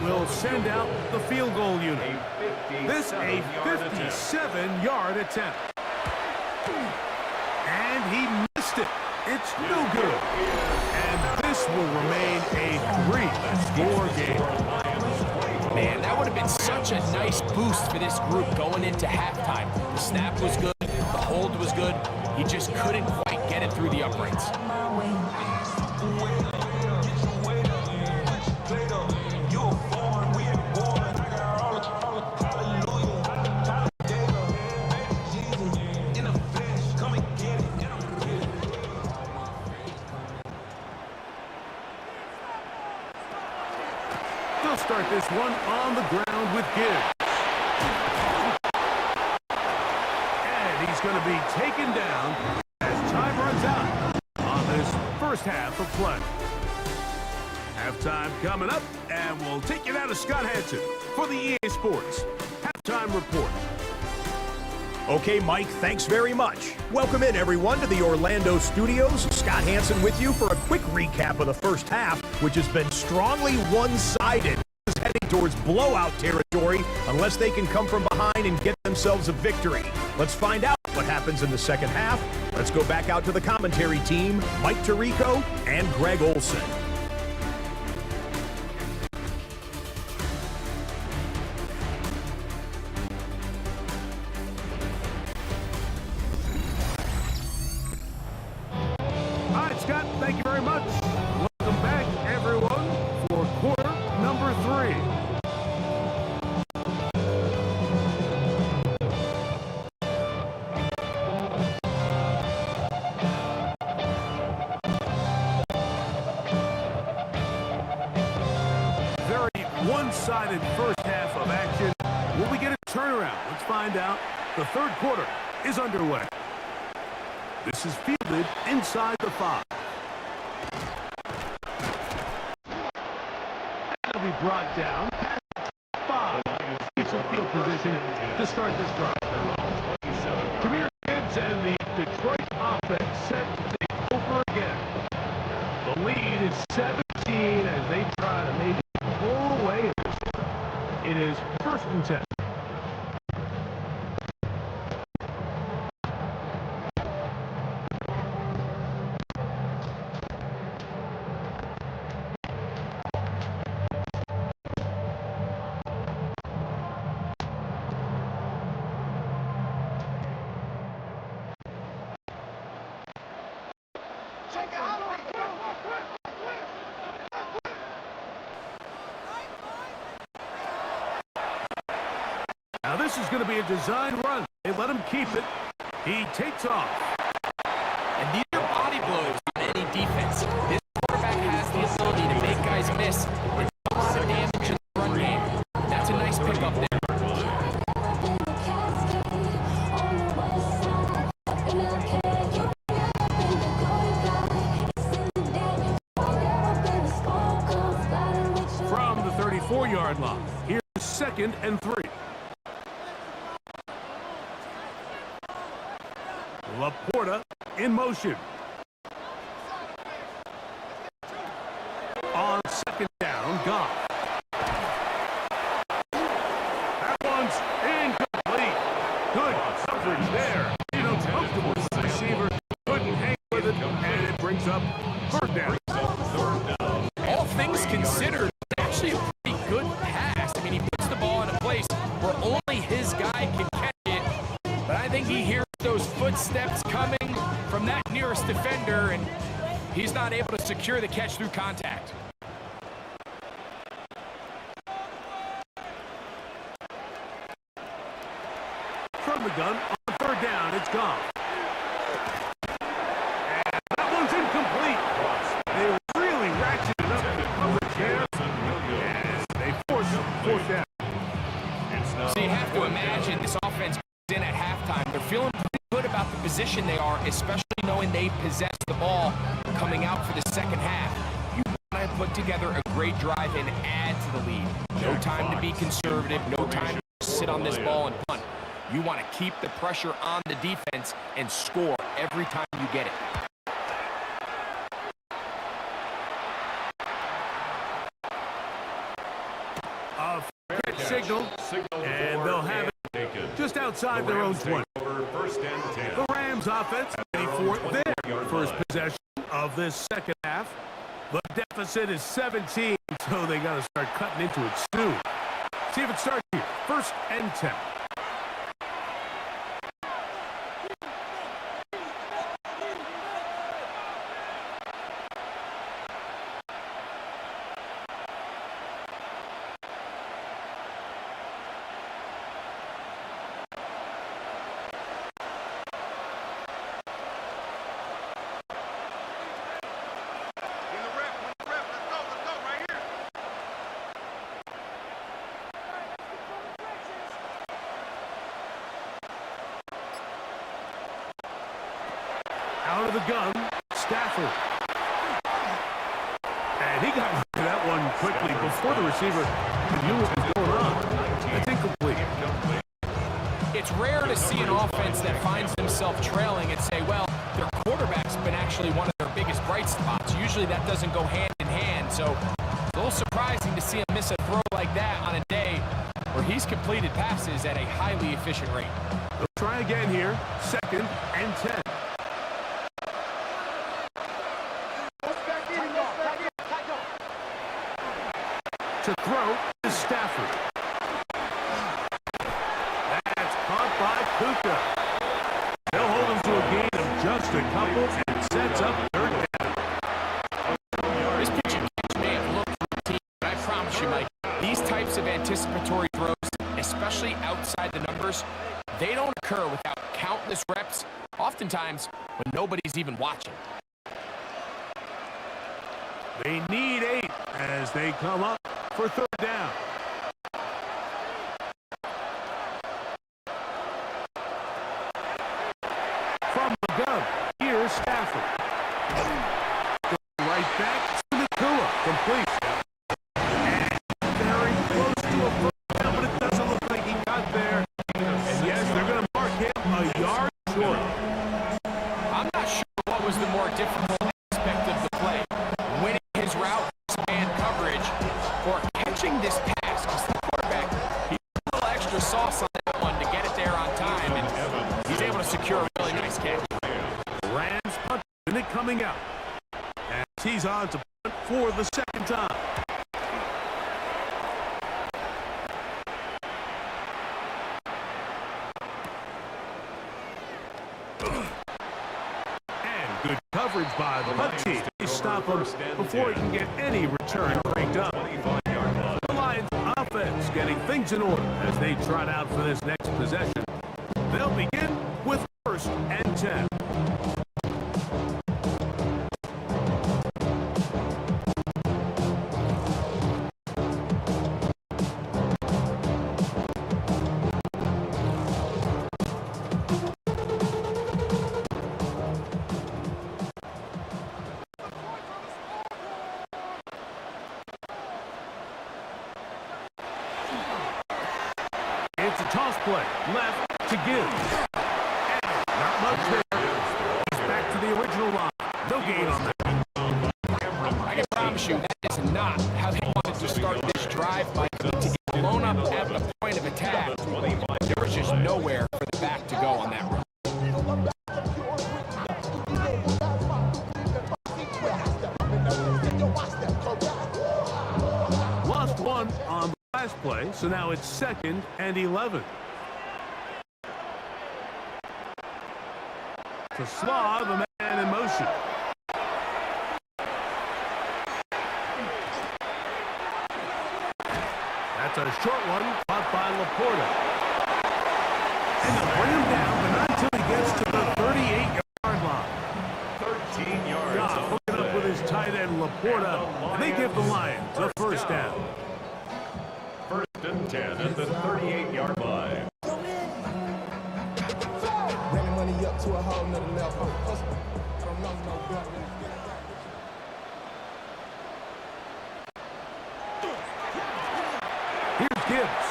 Will send out the field goal unit. This a 57-yard attempt. And he missed it. It's no good. And this will remain a 3-score game. Man, that would have been such a nice boost for this group going into halftime. The snap was good. The hold was good. He just couldn't quite get it through the uprights. They'll start this one on the ground with Gibbs. And he's going to be taken down as time runs out on this first half of play. Halftime coming up, and we'll take you down to Scott Hansen for the EA Sports Halftime Report. Okay, Mike, thanks very much. Welcome in, everyone, to the Orlando studios. Scott Hansen with you for a quick recap of the first half, which has been strongly one-sided. Heading towards blowout territory unless they can come from behind and get themselves a victory. Let's find out what happens in the second half. Let's go back out to the commentary team, Mike Tirico and Greg Olson. All right, Scott, thank you very much. Welcome back, everyone, for quarter number 3. Very one-sided first half of action. Will we get a turnaround? Let's find out. The third quarter is underway. This is fielded inside the 5. That'll be brought down. 5 gets a field position to start this drive. Premier Gibbs and the Detroit offense set to take over again. The lead is 17 as they try to maybe pull away. It is 1st and 10. Now this is going to be a design run. They let him keep it. He takes off. And these are body blows on any defense. This quarterback has the ability to make guys miss and do a lot of damage in the run game. That's a nice pickup there. From the 34-yard line, here's 2nd and 3. Laporta in motion. On 2nd down, Goff. That one's incomplete. Good coverage there. Comfortable receiver. Couldn't hang with it, and it brings up 3rd down. All things considered, actually a pretty good pass. I mean, he puts the ball in a place where only his guy can catch it. But I think he hears those footsteps coming from that nearest defender, and he's not able to secure the catch through contact. from the gun on third down. It's gone. And that one's incomplete. They really ratcheted up the coverage here. Yes, they forced fourth down. So you have to imagine this offense in at halftime. They're feeling pretty good about the position they are, especially knowing they possess the ball coming out for the second half. You want to put together a great drive and add to the lead. No time to be conservative, no time to sit on this ball and punt. You want to keep the pressure on the defense and score every time you get it. A pitch signal, and they'll have it just outside their own 20. The Rams offense ready for their first possession of this second half. The deficit is 17, so they got to start cutting into it soon. See if it starts here. First and 10. Out of the gun, Stafford. And he got rid of that one quickly before the receiver knew what was going on. That's incomplete. It's rare to see an offense that finds themselves trailing and say, well, their quarterback's been actually one of their biggest bright spots. Usually that doesn't go hand in hand, so it's a little surprising to see him miss a throw like that on a day where he's completed passes at a highly efficient rate. They'll try again here, second and 10. To throw is Stafford. That's caught by Puka. They'll hold him to a gain of just a couple and sets up third down. This pitch and catch may have looked routine, but I promise you, Mike, these types of anticipatory throws, especially outside the numbers, they don't occur without countless reps, oftentimes when nobody's even watching. They need 8 as they come up for third down. From the gun, here's Stafford. Right back to Nakua, complete. And very close to a first down, but it doesn't look like he got there. And yes, they're going to mark him a yard short. I'm not sure what was the more difficult aspect of the play. Winning his route, span coverage, or catching this pass, because the quarterback, he put a little extra sauce on that one to get it there on time, and he's able to secure a really nice catch. Rams punt, and it coming out. As he's on to punt for the second time. And good coverage by the punt team. They stop him before he can get any return breaked up. The Lions offense getting things in order as they trot out for this next possession. They'll begin with first and 10. It's a toss play, left to give. And not much there. He's back to the original line. No gain on that. I can promise you that is not how they wanted to start this drive, Mike. To get blown up at the point of attack, there was just nowhere for the back to go on that run. Lost one on the last play, so now it's second and 11. To Slaw, the man in motion. That's a short one, caught by Laporta. And they'll bring Laporta, and they give the Lions a first down. 1st and 10 at the 38-yard line. Running money up to a whole nother level. I don't know no better. Here's Gibbs.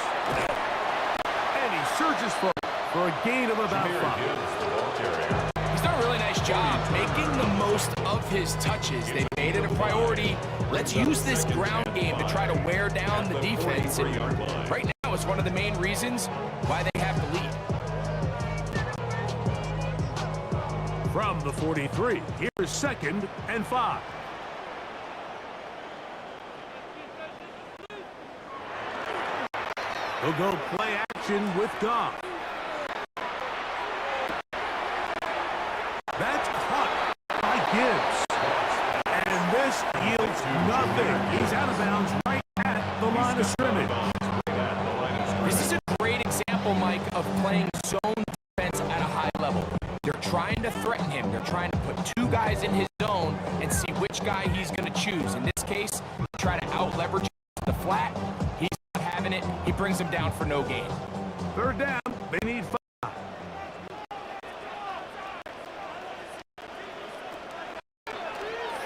And he surges forward for a gain of about 5. Gibbs, the ball carrier. He's done a really nice job making the most of his touches. They made it a priority. Let's use this ground game to try to wear down the defense. And right now, it's one of the main reasons why they have the lead. From the 43, here's 2nd and 5. He'll go play action with Goff. That's caught by Gibbs. And this yields nothing. He's out of bounds right at the line of scrimmage. This is a great example, Mike, of playing zone defense at a high level. They're trying to threaten him. They're trying to put 2 guys in his zone and see which guy he's going to choose. In this case, try to out-leverage the flat. He's not having it. He brings him down for no gain. 3rd down, they need 5.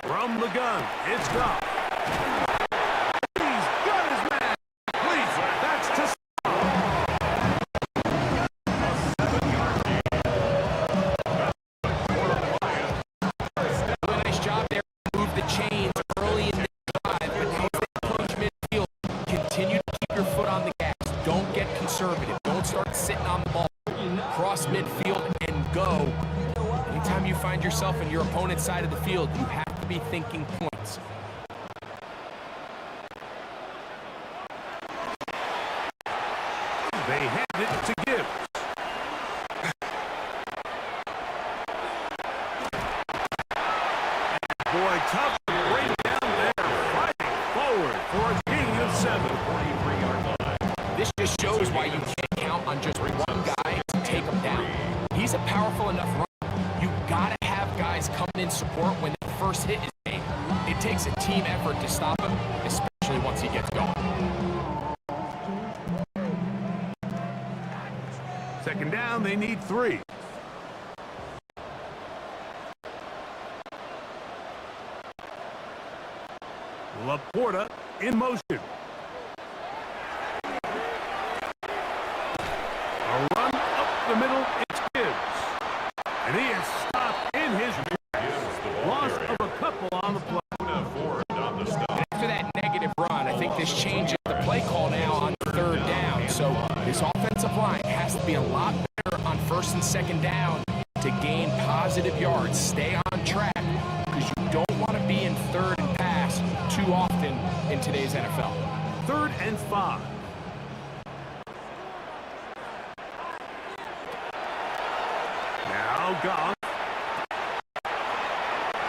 From the gun, it's Goff. He's got his man. Please, that's to Really nice job there to move the chains early in the drive. But as they approach midfield, continue to keep your foot on the gas. Don't get conservative. Don't start sitting on the ball. Cross midfield and go. Anytime you find yourself in your opponent's side of the field, you have to be thinking points. They hand it to Gibbs. Boy, tough to bring down there. Fighting forward for a gain of 7. 43-yard line. This just shows why you can't count on just one guy to take him down. He's a powerful enough runner. You gotta have guys come in support when the first hit is made. It takes a team effort to stop him, especially once he gets going. 2nd down, they need 3. Laporta in motion. A run up the middle, it's Gibbs. And he is stopped in his loss of a couple on the play. After that negative run, I think this changes the play call now on 3rd down. So this offensive line has to be a lot better on 1st and 2nd down to gain positive yards. Stay on track because you don't want to be in 3rd and pass too often in today's NFL. 3rd and 5. Now Goff.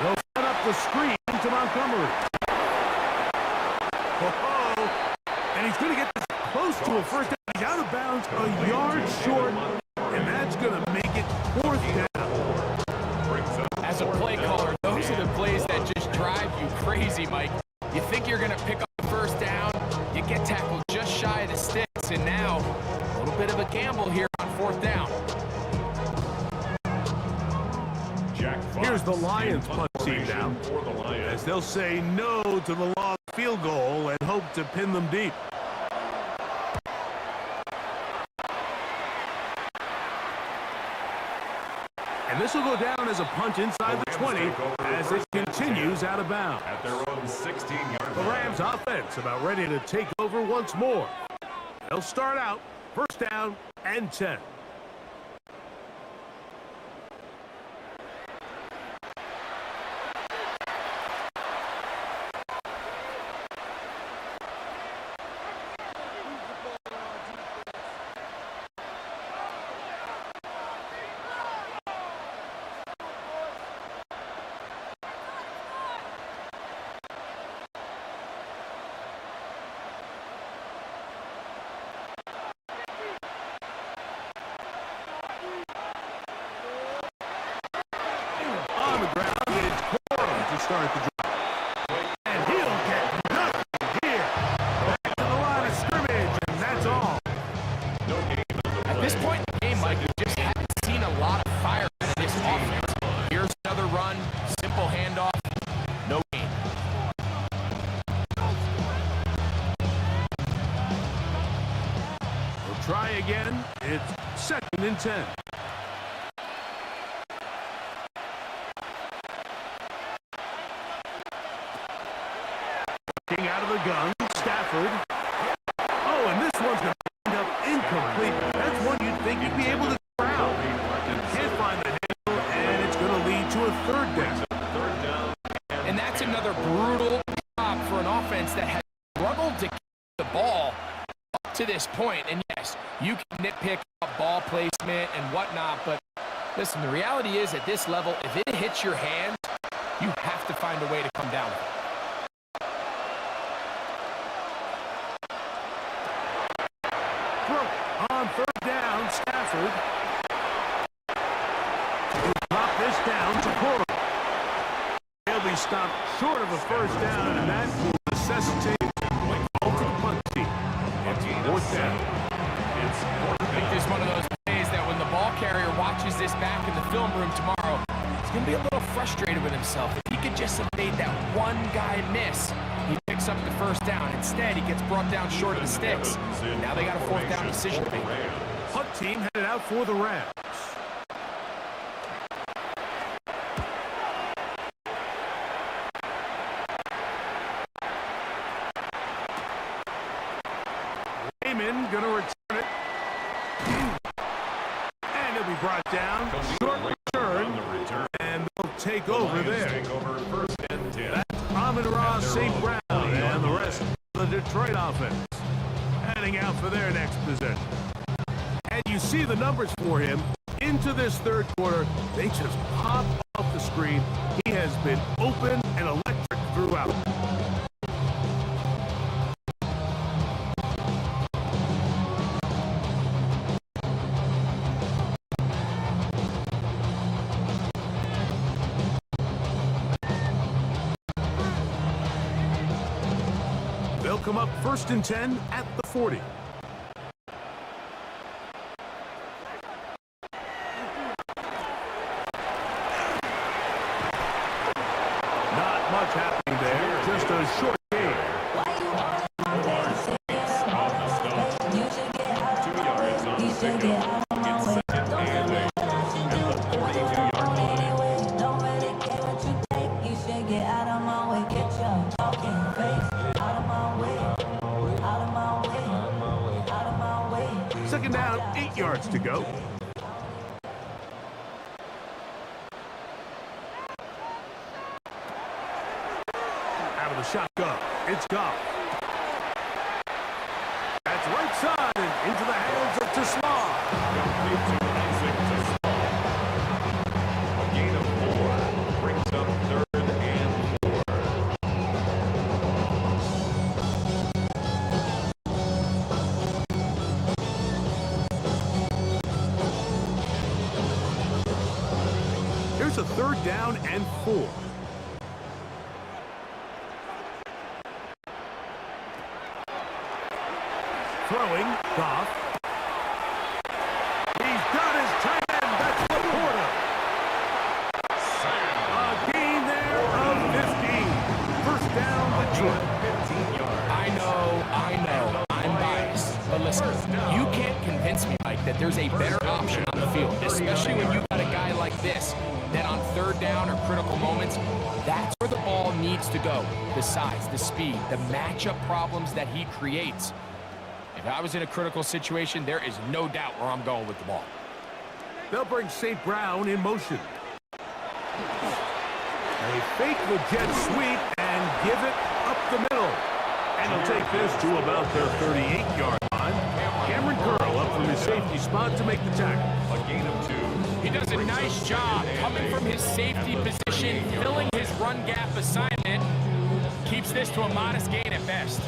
He'll set up the screen to Montgomery. Oh, and he's going to get this close to a first down. He's out of bounds, a yard short, and that's going to make it 4th down. As a play caller, those are the plays that just drive you crazy, Mike. You think you're going to pick up the first down, you get tackled just shy of the sticks, and now a little bit of a gamble here on 4th down. Here's the Lions punt team now, as they'll say no to the long field goal and hope to pin them deep. And this will go down as a punt inside the 20 as it continues out of bounds. At their own 16-yard The line. Rams offense about ready to take over once more. They'll start out 1st down and 10. On the ground, it's Corey to start the drive. this point in the game, Mike, we just haven't seen a lot of fire out of this offense. Here's another run, simple handoff, no gain. We'll try again. It's 2nd and 10. Looking out of the gun, Stafford. Oh, and this one's going to end up incomplete. That's one you'd think you'd be able to corral. Can't find the handle, and it's going to lead to a 3rd down. And that's another brutal job for an offense that has struggled to keep the ball up to this point. And yes, you can nitpick about ball placement and whatnot, but listen, the reality is at this level, if it hits your hands, you have to find a way to come down with it. On 3rd down, Stafford. He'll drop this down to Cora. He'll be stopped short of a 1st down, and that will necessitate a call to the punt team. It's 4th down. I think this is one of those plays that when the ball carrier watches this back in the film room tomorrow, he's going to be a little frustrated with himself. If he could just have made that one guy miss, he picks up the 1st down. Instead, he gets brought down short of the sticks. Now they got a 4th down decision to make. Punt team headed out for the Rams. Raymond going to return it. And he'll be brought down. Short return. And they'll take over there. That's Amon-Ra St. Brown and the rest of the Detroit offense heading out for their next possession. And you see the numbers for him into this 3rd quarter. They just pop off the screen. He has been open and electric throughout. They'll come up 1st and 10 at the 40. Not much happening there, just a short game. Second down, 8 yards to go. Out of the shotgun, it's Goff. That's right side and into the hands of Tesla. A gain of 4 brings up 3rd and 4. Here's a 3rd down and 4. Throwing, Goff. He's got his tight end. That's Laporta. A gain there of 15. 1st down, Detroit. 15 yards. I know, I'm biased. But listen, you can't convince me, Mike, that there's a better option on the field, especially when you've got a guy like this, that on 3rd down or critical moments, that's where the ball needs to go. The size, the speed, the matchup problems that he creates. If I was in a critical situation, there is no doubt where I'm going with the ball. They'll bring St. Brown in motion. They fake the jet sweep and give it up the middle. And he'll take this to about their 38-yard line. Cameron Curl up from his safety spot to make the tackle. A gain of 2. He does a nice job coming from his safety position, filling his run gap assignment. Keeps this to a modest gain at best.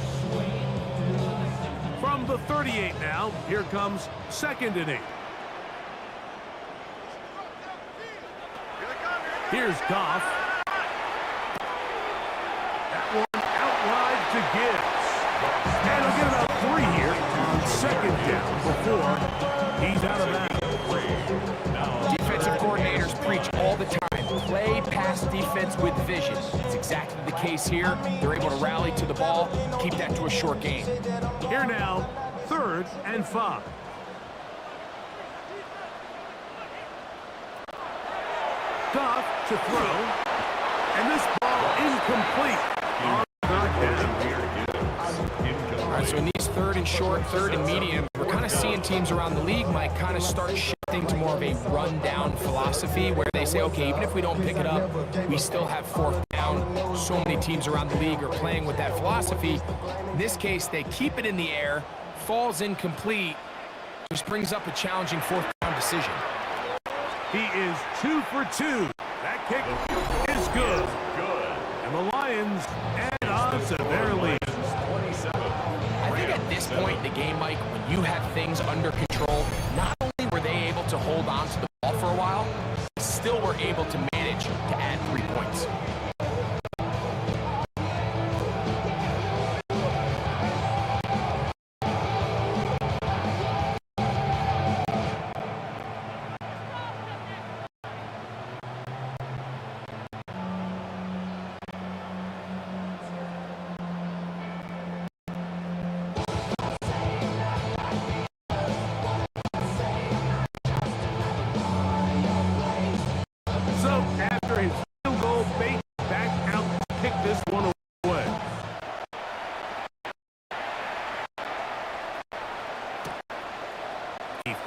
From the 38 now, here comes 2nd and 8. Here's Goff. That one out wide to Gibbs. And he'll get about 3 here on second down before he's out of bounds. Defensive coordinators preach all the time. Play pass defense with vision. It's exactly the case here. They're able to rally to the ball, keep that to a short gain. Here now, 3rd and 5. Goff to throw, and this ball incomplete on 3rd down. All right, so in these 3rd and short, 3rd and medium, we're kind of seeing teams around the league, Mike, kind of start shifting to more of a run-down philosophy where they say, okay, even if we don't pick it up, we still have 4th down. So many teams around the league are playing with that philosophy. In this case, they keep it in the air, falls incomplete, which brings up a challenging 4th down decision. He is 2 for 2. That kick is good. And the Lions add on to their lead. I think at this point in the game, Mike, when you have things under control, not only were they able to hold on to the ball for a while, still were able to manage to add 3 points.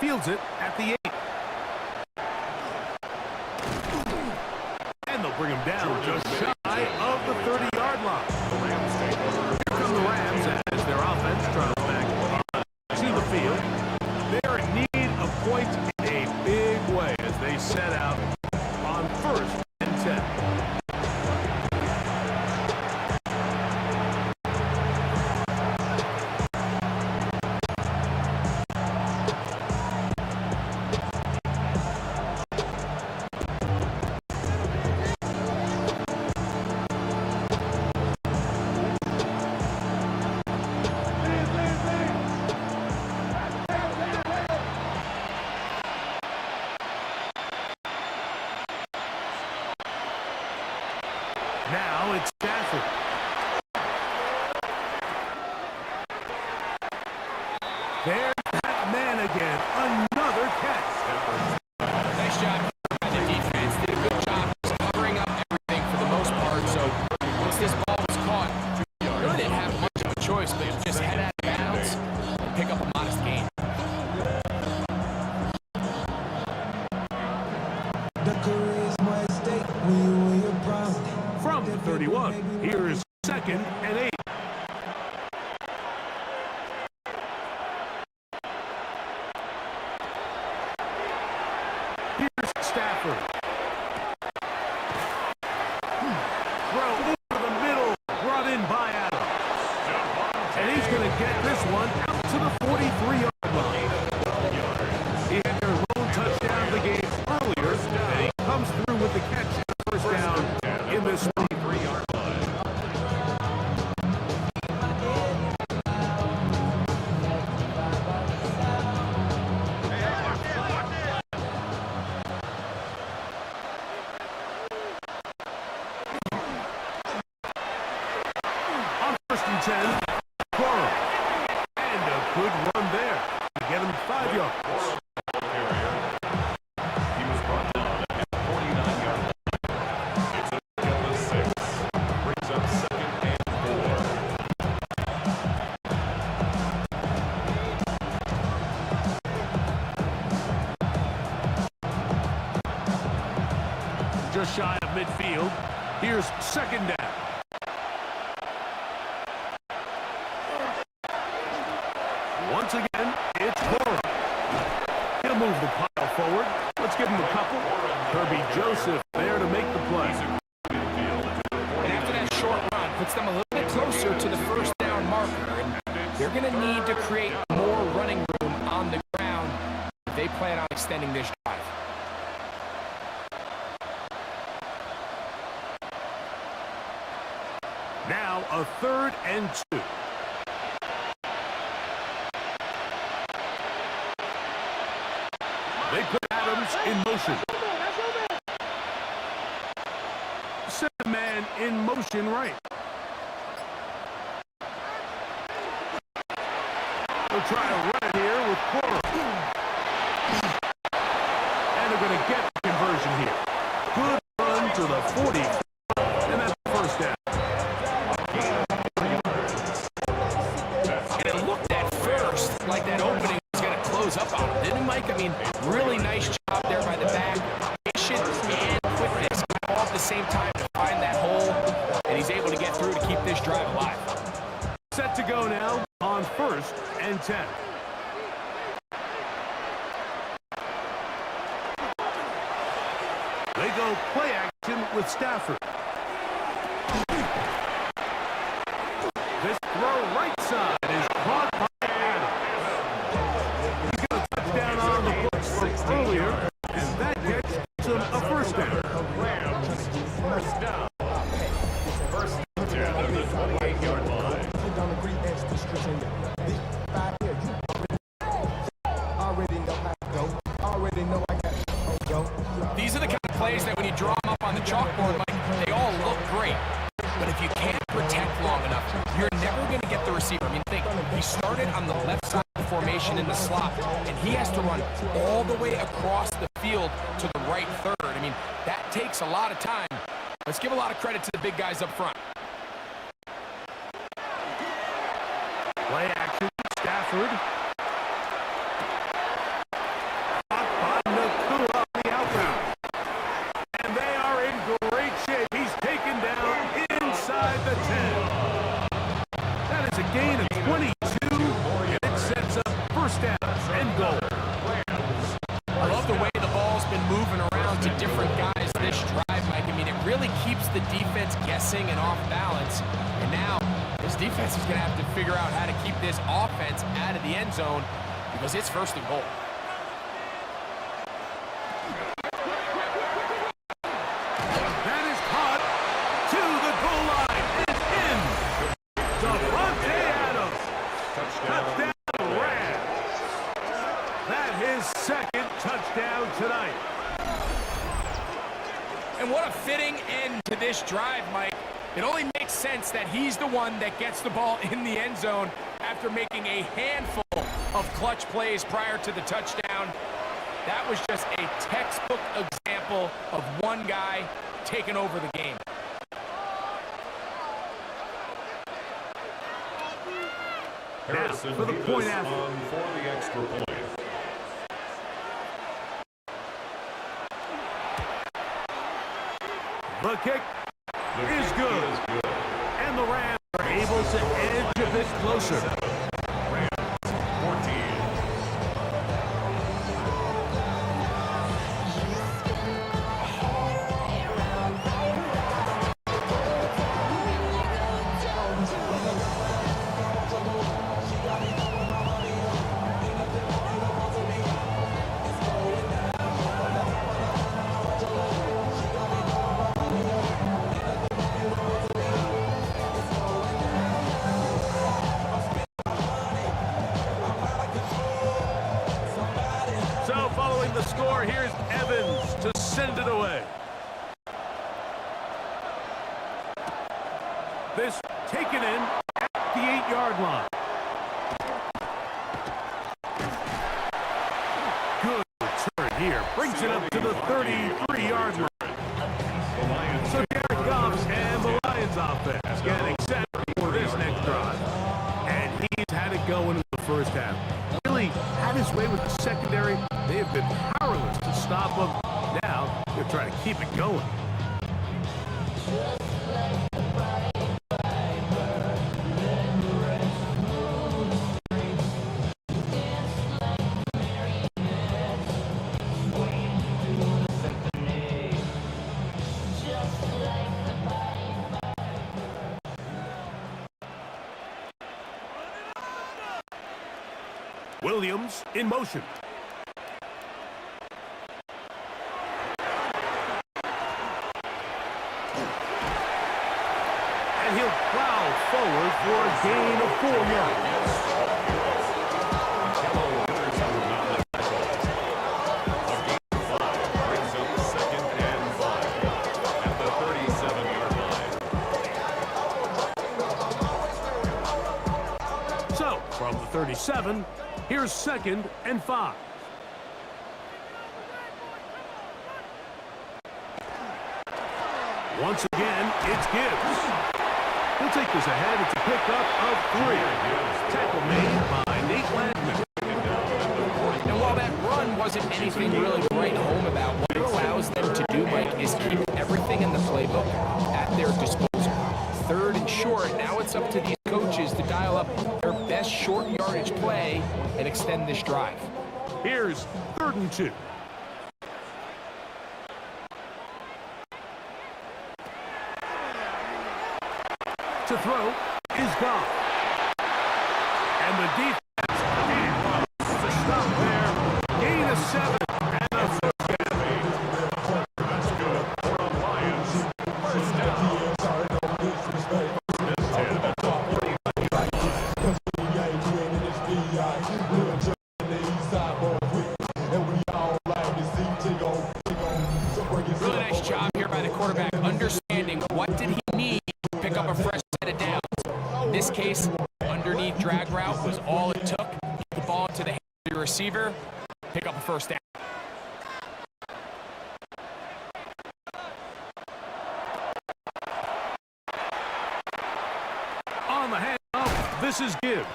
Fields it at the 8. And they'll bring him down just shy of the 30-yard line. Here come the Rams as their offense tries back to the field. They're in need of points in a big way as they set out on 1st and 10. Now it's Stafford. There's that man again. Another catch. Nice job by the defense. Did a good job just covering up everything for the most part. So once this ball was caught, really didn't have much of a choice, but just head out of bounds and pick up a modest gain. From 31, here's 2nd and 8. Here's Stafford. Throw over the middle, brought in by Adams. And he's going to get this one out to the 43-yard line. He had their lone touchdown of the game earlier, and he comes through with the catch. 1st down in this 43-yard line. On 1st and 10, Corum. And a good run there to get him 5 yards. He was brought down at the 49-yard line. It's a kill of 6. Brings up 2nd and 4. Just shy of midfield. Here's 2nd down. Once again, it's Corum. He'll move the pile forward. Let's give him a couple. Kirby Joseph there to make the play. And after that short run, puts them a little bit closer to the 1st down marker. And they're going to need to create more running room on the ground if they plan on extending this drive. Now a 3rd and 2. They put Adams in motion. Set a man in motion right. They'll try to run it here with Cora. And they're going to get the conversion here. Good run to the 40. And that's the first down. And it looked at first like that opening was going to close up on him, didn't it, Mike? I mean, really nice job there by the back. Patient and quickness all at the same time to find that hole. And he's able to get through to keep this drive alive. Set to go now on 1st and 10. They go play action with Stafford. This throw right side is caught by Adams. He's got a touchdown on the books from earlier, and that gets him a first down. Rams, first down. First down at the 28-yard line. These are the kind of plays that when you draw them up on the chalkboard, Mike, they all look great. But if you can't protect long enough, you're never going to get the receiver. I mean, think, he started on the left side of the formation in the slot, and he has to run all the way across the field to the right third. I mean, that takes a lot of time. Let's give a lot of credit to the big guys up front. Play action, Stafford. Caught by Nakua on the outbound. And they are in great shape. He's taken down inside the 10. That is a gain of 22, and it sets up first down and goal. I love the way the ball's been moving around to different guys this drive, Mike. I mean, it really keeps the defense guessing and off balance. And now, this defense is going to have to figure out how to keep this offense out of the end zone because it's 1st and goal. That is caught to the goal line and in. Devontae Adams. Touchdown Rams. That his second touchdown tonight. And what a fitting end to this drive, Mike. It only makes sense that he's the one that gets the ball in the end zone after making a handful of clutch plays prior to the touchdown. That was just a textbook example of one guy taking over the game. Harrison for the point Davis after. on for the extra point. The kick is good. And the Rams are able to edge a bit closer. Rams, 14. So following the score, here's Evans to send it away. This taken in at the 8-yard line. Good return here. Brings it up to the 33-yard line. So Jared Goff and the Lions offense getting set for this next drive. And he's had it going in the first half. Really had his way with the secondary. They have been powerless to stop him. Now they're trying to keep it going. Williams in motion. And he'll plow forward for a gain of 4 yards. and 7. Here's 2nd and 5. Once again, it's Gibbs. He'll take this ahead. It's a pickup of 3. Tackle made by Nate Landman. And while that run wasn't anything really to write home about, what it allows them to do, Mike, is keep everything in the playbook at their disposal. 3rd and short, now it's up to these coaches to dial up their best short yardage play and extend this drive. Here's 3rd and 2. To throw is Goff. And the defense can't to stop there. Gain of 7 and a first down. That's good for the Lions. First down. Really nice job here by the quarterback, understanding what did he need to pick up a fresh set of downs. In this case, underneath drag route was all it took. Get the ball into the hand of your receiver, pick up a first down. On the handoff, this is Gibbs.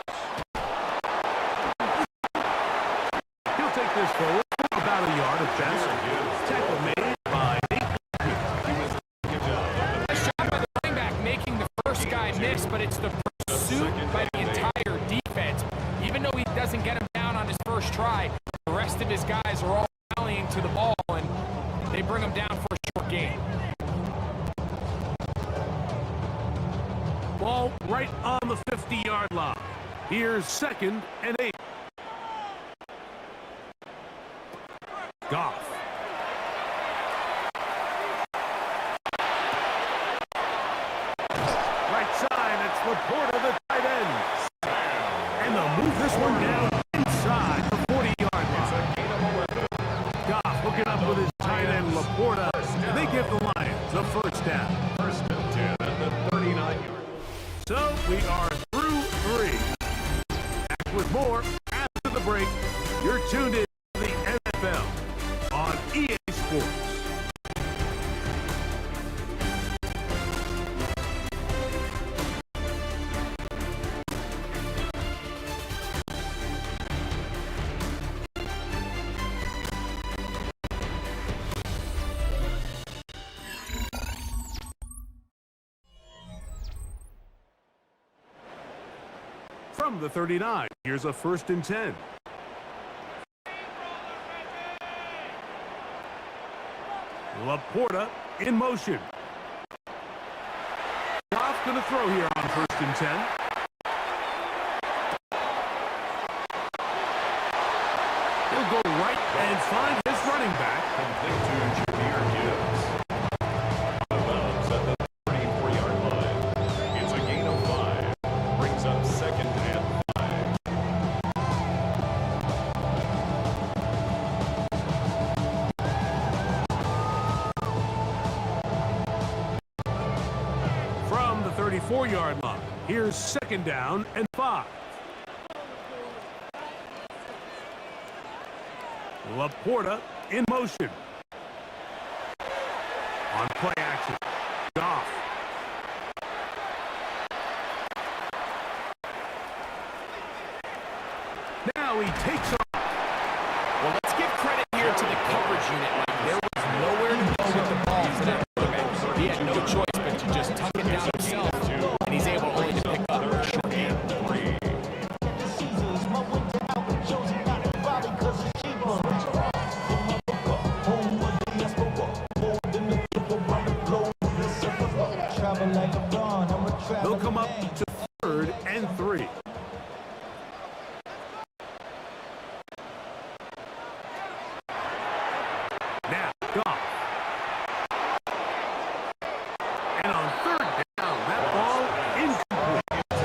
He'll take this forward about a yard at best. Tackle made by Nate. Nice job by the running back making the first guy miss, but it's the pursuit by the entire defense. Even though he doesn't get him down on his first try, the rest of his guys are all rallying to the ball, and they bring him down for a short gain. Ball right on the 50-yard line. Here's 2nd and 8. Goff. Right side, it's Laporta, the tight end. And they'll move this one down inside the 40-yard line. Goff hooking up with his tight end, Laporta, and they give the Lions a first down. First and 10 at the 39-yard. So we are through 3. Back with more after the break. You're tuned in to the NFL on EA Sports. From the 39, here's a 1st and 10. Laporta in motion. Goff going to throw here on 1st and 10. He'll go right and find his running back. Complete to Jahmyr Gibbs. Out of bounds at the 34-yard line. It's a gain of 5. Brings up 2nd and 5. From the 34-yard line, here's 2nd down and 5. Laporta in motion. On play action, Goff. Now he takes off. Well, let's give credit here to the coverage unit. Like, there was nowhere to go with the ball for that quarterback. He had no choice but to just tuck it down himself, and he's able only to pick up a short gain. They'll come up to 3rd and 3. Now, Goff. And on 3rd down, that ball incomplete.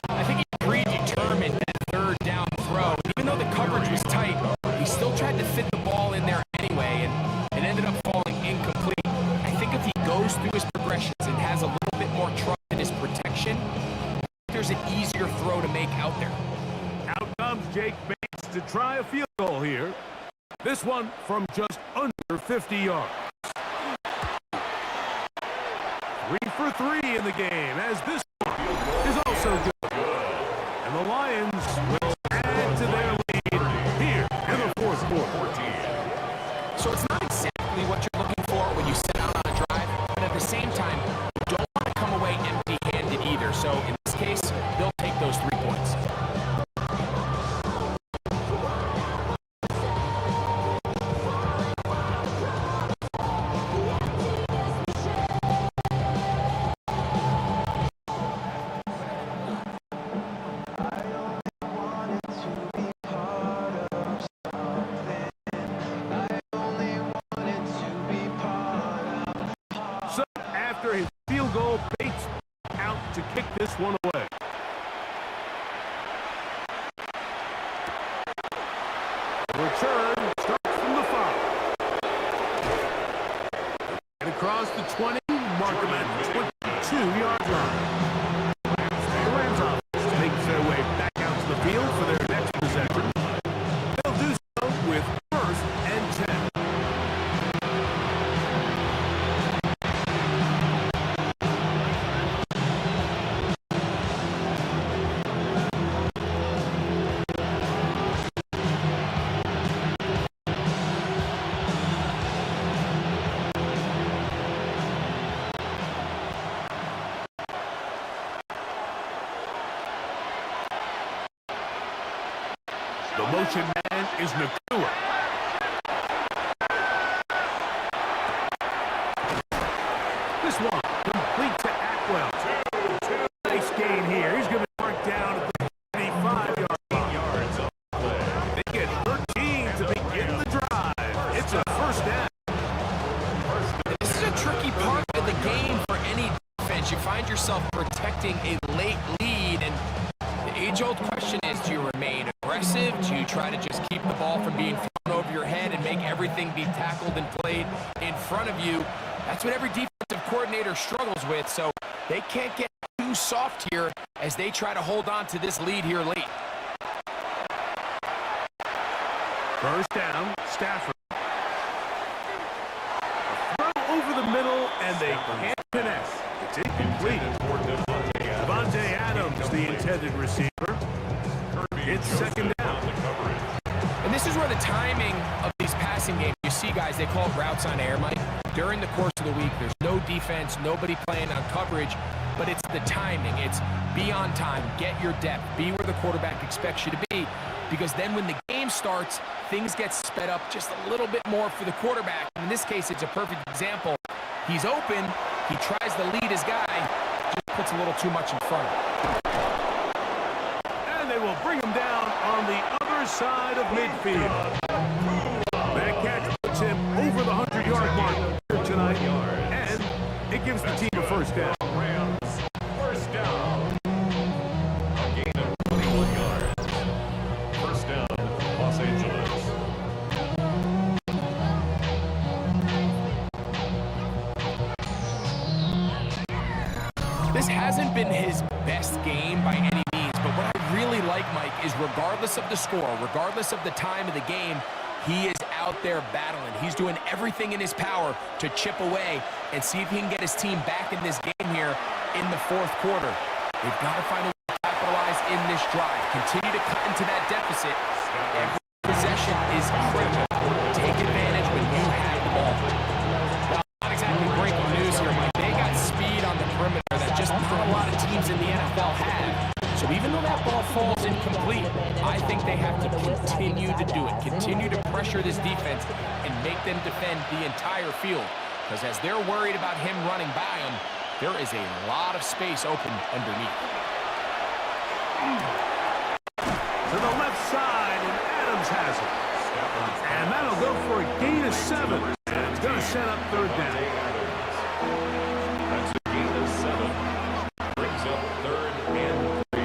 I think he predetermined that 3rd down throw. Even though the coverage was tight, he still tried to fit the ball in there anyway, and it ended up falling incomplete. I think if he goes through his progressions and has a little bit more trust in his protection, there's an easier throw try a field goal here. This one from just under 50 yards. 3 for 3 in the game, as this one is also good. And the Lions will add to their lead here in the fourth quarter. So it's not exactly what you're looking for when you set out on a drive, but at the same time, you don't want to come away empty-handed either. So in this case, they'll take those 3 points. So after his field goal, Bates out to kick this one away. The return starts from the 5. And across the 20, mark him at the 22-yard line. The Rams offense makes their way back out to the field for their next possession. They'll do so with 1st and 10. The motion man is Nakua. This one complete to Atwell. Nice gain here. He's going to be marked down at the 35-yard line. They get 13 to begin the drive. It's a 1st down. This is a tricky part of the game for any defense. You find yourself protecting a late lead, and the age-old question is, do you remain aggressive? Do you try to just keep the ball from being thrown over your head and make everything be tackled and played in front of you? That's what every defensive coordinator struggles with, so they can't get too soft here as they try to hold on to this lead here late. 1st down, Stafford. Throw over the middle, and they can't connect. It's incomplete. Devontae Adams, the intended receiver. It's 2nd down. And this is where the timing of these passing games, you see guys, they call it routes on air, Mike. During the course of the week, there's no defense, nobody playing on coverage, but it's the timing. It's be on time, get your depth, be where the quarterback expects you to be, because then when the game starts, things get sped up just a little bit more for the quarterback. In this case, it's a perfect example. He's open, he tries to lead his guy, just puts a little too much in front of him. And they will bring him down on the other side of midfield. That catch puts him over the 100-yard mark here tonight, and it gives the team a 1st down. Rams, 1st down. A gain of 21 yards. 1st down, Los Angeles. This hasn't been his best game by any means, but what I really like, Mike, is regardless of the score, regardless of the time of the game, he is out there battling. He's doing everything in his power to chip away and see if he can get his team back in this game here in the 4th quarter. They've got to find a way to capitalize in this drive. Continue to cut into that deficit. Every possession is critical. Take advantage when you have the ball. Well, not exactly breaking news here, Mike. They got speed on the perimeter that just not a lot of teams in the NFL have. So even though that ball falls incomplete, I think they have to continue to do it. Continue to pressure this defense and make them defend the entire field. Because as they're worried about him running by them, there is a lot of space open underneath. To the left side, and Adams has it. And that'll go for a gain of 7. And it's going to set up 3rd down. That's a gain of 7. Brings up 3rd and 3.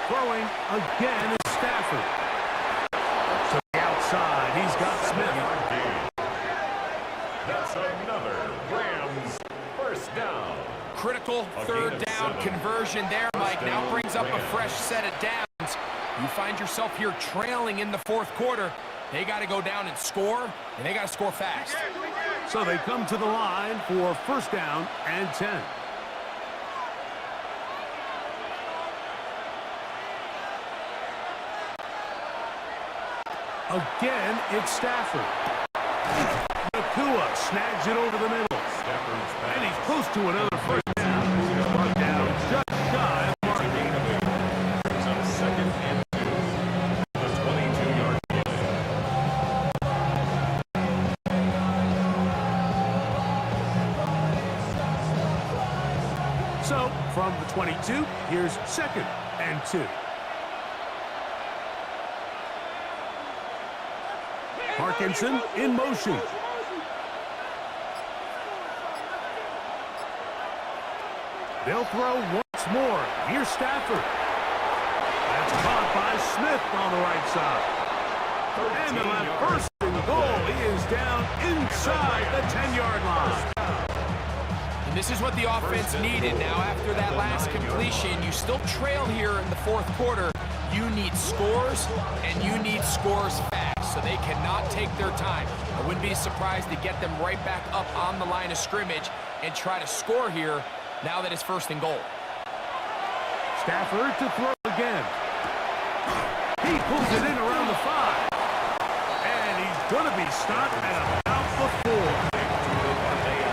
Throwing again is Stafford. critical third down conversion there, Mike. Now brings up a fresh set of downs. You find yourself here trailing in the fourth quarter. They got to go down and score, and they got to score fast. So they come to the line for first down and 10. Again, it's Stafford. Nakua snags it over the middle. And he's close to another first down. Mark down just shy of mark. Brings up second and 2. The 22-yard line. So, from the 22, here's second and 2. Parkinson in motion. They'll throw once more. Here's Stafford. That's caught by Smith on the right side. And the left first and goal. He is down inside the 10-yard line. And this is what the offense needed. Now, after that last completion, you still trail here in the fourth quarter. You need scores, and you need scores fast, so they cannot take their time. I wouldn't be surprised to get them right back up on the line of scrimmage and try to score here now that it's first and goal. Stafford to throw again. He pulls it in around the 5. And he's going to be stopped at about the 4.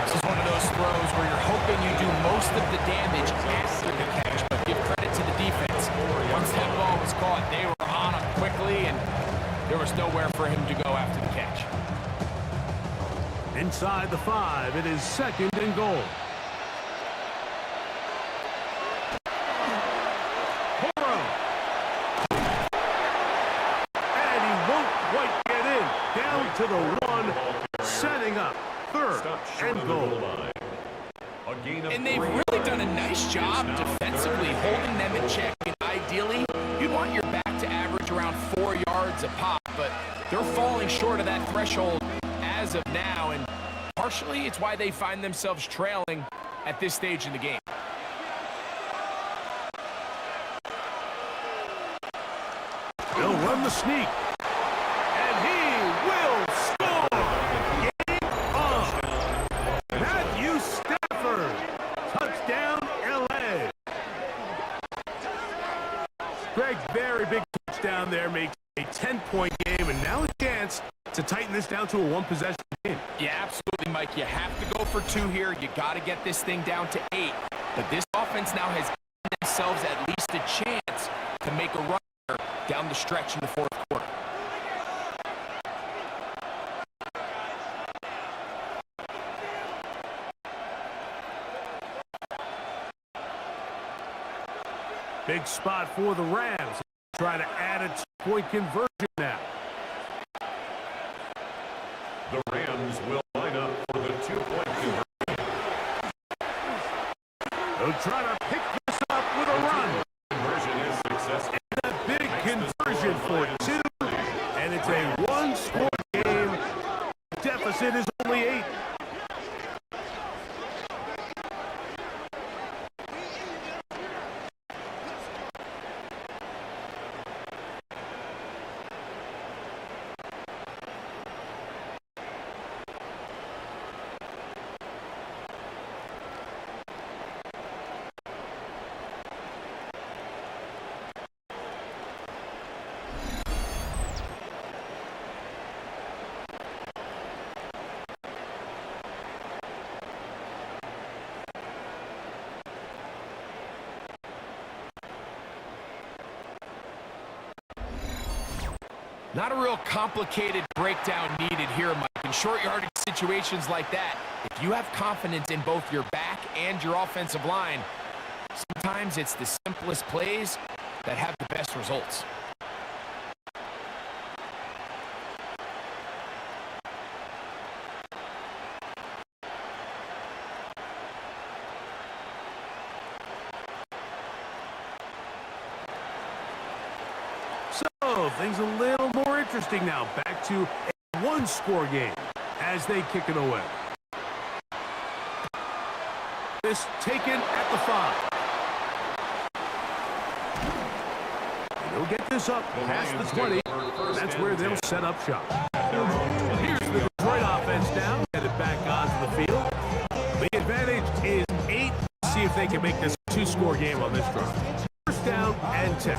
This is one of those throws where you're hoping you do most of the damage after the catch, but give credit to the defense. Once that ball was caught, they were on him quickly, and there was nowhere for him to go after the catch. Inside the 5, it is second and goal. Burrow. And he won't quite get in. Down to the 1, setting up third and goal. And they've really done a nice job defensively holding them in check. And ideally, you'd want your back to average around 4 yards a pop, but they're falling short of that threshold as of now, and partially it's why they find themselves trailing at this stage in the game. They'll run the sneak. And he will score! Game on! Matthew Stafford! Touchdown, L.A. Greg, very big touchdown there, makes a 10-point game, and now a chance to tighten this down to a one-possession game. Yeah, absolutely, Mike. You have to go for 2 here. You got to get this thing down to 8. But this offense now has given themselves at least a chance to make a run down the stretch in the fourth quarter. Big spot for the Rams. Try to add a 2-point conversion now. The Rams will line up for the 2-point conversion. They'll try to pick this up with a run. Conversion is successful. A big conversion for 2, and it's a 1-score game. Deficit is only 8. Not a real complicated breakdown needed here, Mike. In short yardage situations like that, if you have confidence in both your back and your offensive line, sometimes it's the simplest plays that have the best results. So things a little more interesting now. Back to a 1-score game as they kick it away. This taken at the 5. They'll get this up past the 20. That's where they'll set up shop. Here's the Detroit offense now. Get it back onto the field. The advantage is 8. See if they can make this a 2-score game on this drive. First down and 10.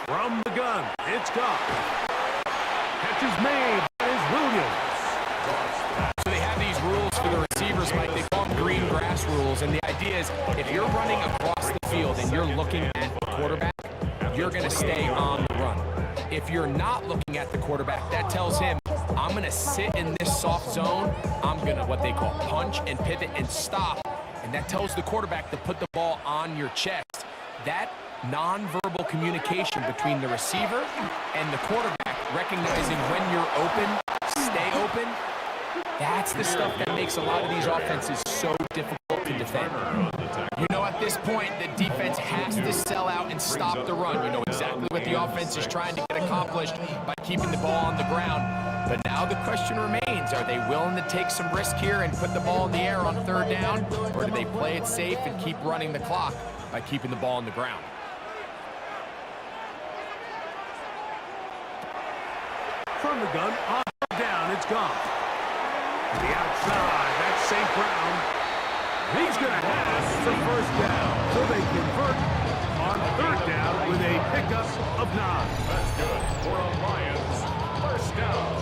From the gun, it's Goff. Catch is made. That is Williams. So they have these rules for the receivers, Mike. They call them green grass rules. And the idea is if you're running across the field and you're looking at the quarterback, you're going to stay on the run. If you're not looking at the quarterback, that tells him, I'm going to sit in this soft zone. I'm going to what they call punch and pivot and stop. And that tells the quarterback to put the ball on your chest. That nonverbal communication between the receiver and the quarterback, recognizing when you're open, stay open, that's the stuff that makes a lot of these offenses so difficult to defend. You know, at this point, the defense has to sell out and stop the run. You know exactly what the offense is trying to get accomplished by keeping the ball on the ground. But now the question remains, are they willing to take some risk here and put the ball in the air on 3rd down, or do they play it safe and keep running the clock by keeping the ball on the ground? From the gun, on down, it's Goff. To the outside, that's St. Brown. He's going to have the first down. So they convert on 3rd down with a pickup of 9. That's good for the Lions. First down.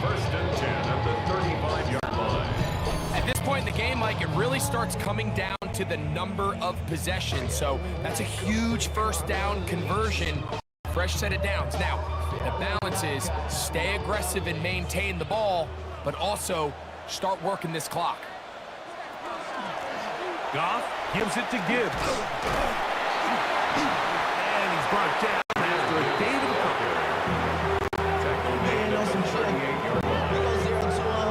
1st and 10 at the 35-yard line. At this point in the game, Mike, it really starts coming down to the number of possessions. So that's a huge 1st down conversion. Fresh set of downs. Now, the balance is stay aggressive and maintain the ball, but also start working this clock. Goff gives it to Gibbs. And he's brought down after a gain of a couple. Man on some shit. We go 0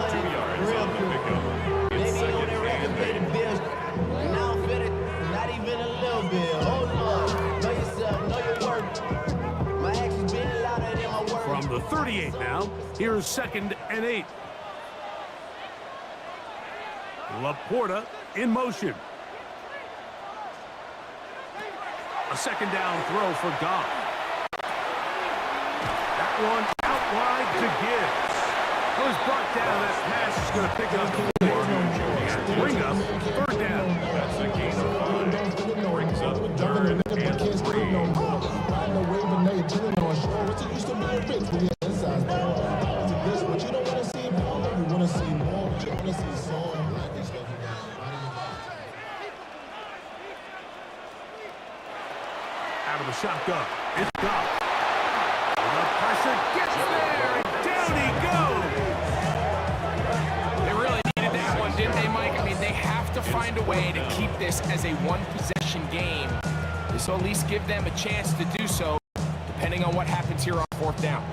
to 100 real quick. Maybe on that record, pay the bills. Now I'm fitted, not even a little bit. Hold on, know yourself, know your worth. My actions being louder than my words. From the 38 now, here's 2nd and 8. Laporta in motion. A 2nd down throw for Goff. That one out wide to Gibbs. Was brought down. That pass is going to pick up 4. Bring up 3rd down. That's a gain of 5. Brings up 3rd and 3. Out of the shotgun, it's Goff. The pressure gets there, and down he goes. They really needed that one, didn't they, Mike? I mean, they have to find a way to keep this as a one-possession game. This will at least give them a chance to do so, depending on what happens here on 4th down.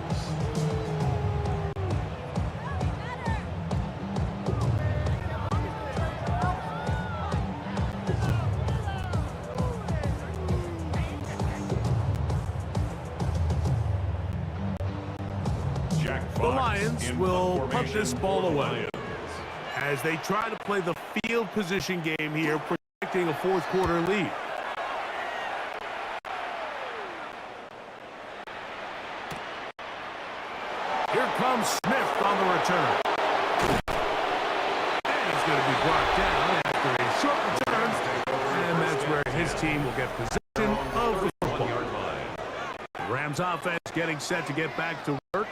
The Lions will punt this ball away as they try to play the field position game here, protecting a 4th quarter lead. Here comes Smith on the return. And he's going to be brought down after a short return, and that's where his team will get possession of the football. The Rams offense getting set to get back to work.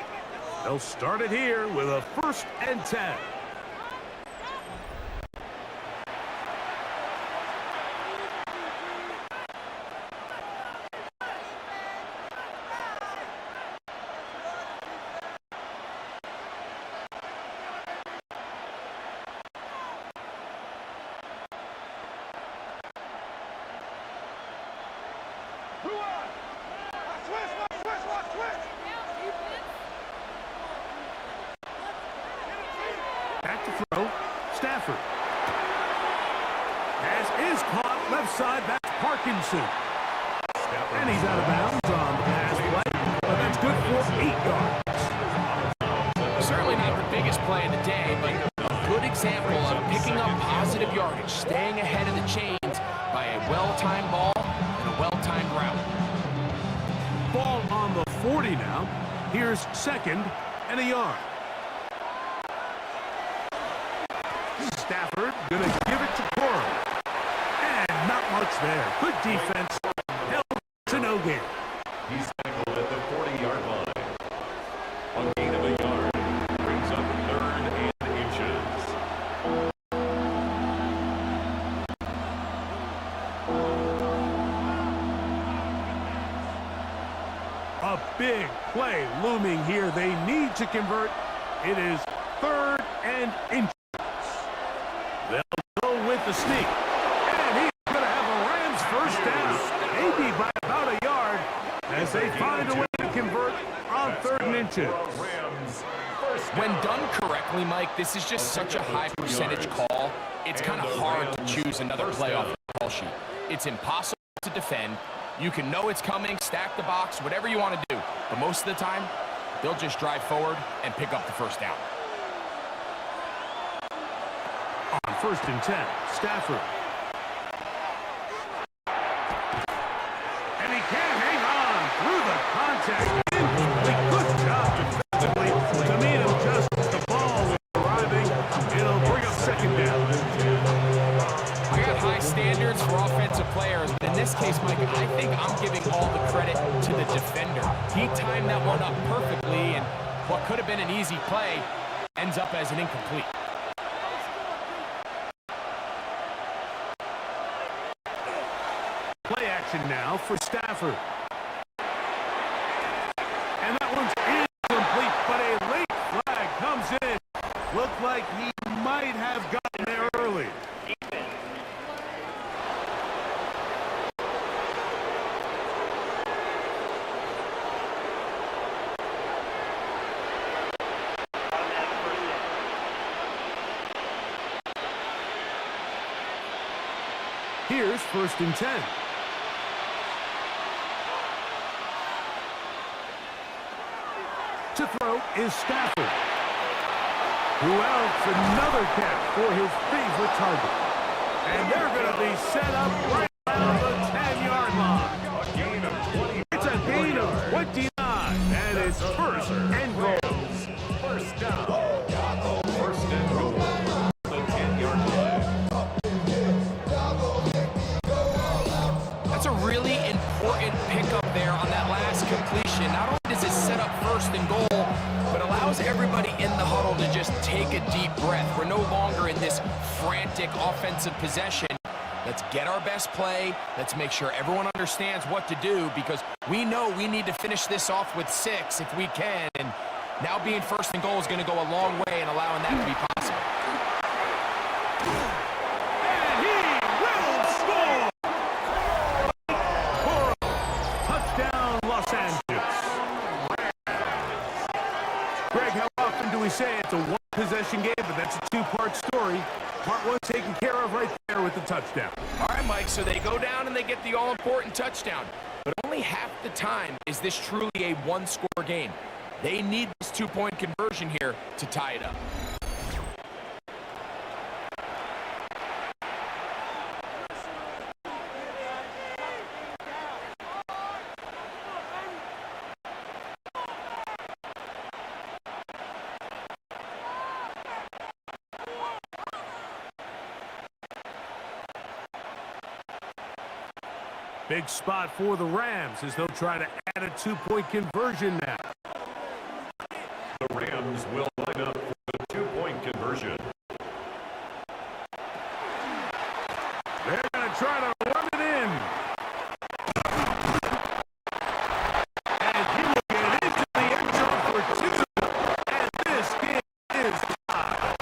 They'll start it here with a 1st and 10. Back to throw. Stafford. Pass is caught. Left side. That's Parkinson. And he's out of bounds on the pass play. But that's good for 8 yards. Certainly not the biggest play of the day, but a good example of picking up positive yardage, staying ahead of the chains by a well-timed ball and a well-timed route. Ball on the 40 now. Here's 2nd and a yard. Stafford gonna give it to Cora. And not much there. Good defense. Held to no gain. He's tackled at the 40-yard line. A gain of a yard brings up 3rd and inches. A big play looming here. They need to convert. It is 3rd and inches. They'll go with the sneak. And he's going to have a Rams first down. Maybe by about a yard as they find a way to convert on 3rd and inches. When done correctly, Mike, this is just such a high percentage call. It's kind of hard to choose another play off the call sheet. It's impossible to defend. You can know it's coming, stack the box, whatever you want to do. But most of the time, they'll just drive forward and pick up the first down. On 1st and 10, Stafford. And he can't hang on through the contact. Incomplete. Good job defensively to meet him just as the ball was arriving. It'll bring up 2nd down. I got high standards for offensive players, but in this case, Mike, I think I'm giving all the credit to the defender. He timed that one up perfectly, and what could have been an easy play ends up as an incomplete. Play action now for Stafford. And that one's incomplete, but a late flag comes in. Looked like he might have gotten there early. Here's 1st and 10. To throw is Stafford, who else another catch for his favorite target. And they're going to be set up right around the 10-yard line. A gain of 20. It's a gain of 29, and it's 1st and goal. First down. 1st and goal. The 10-yard line. That's a really important pickup there on that last completion. Not only does it set up 1st and goal, but allows everybody in the huddle to just take a deep breath. We're no longer in this frantic offensive possession. Let's get our best play. Let's make sure everyone understands what to do, because we know we need to finish this off with 6 if we can. And now being 1st and goal is going to go a long way in allowing that to be possible. And he will score! Touchdown, Los Angeles. Greg, how often do we say it's a one-possession game, but that's a 2-part story? Part 1 taken care of right there with the touchdown. All right, Mike, so they go down and they get the all-important touchdown. But only half the time is this truly a 1-score game. They need this 2-point conversion here to tie it up. Big spot for the Rams as they'll try to add a 2-point conversion now. The Rams will line up for the 2-point conversion. They're going to try to run it in. And he will get it into the end zone for 2. And this game is tied.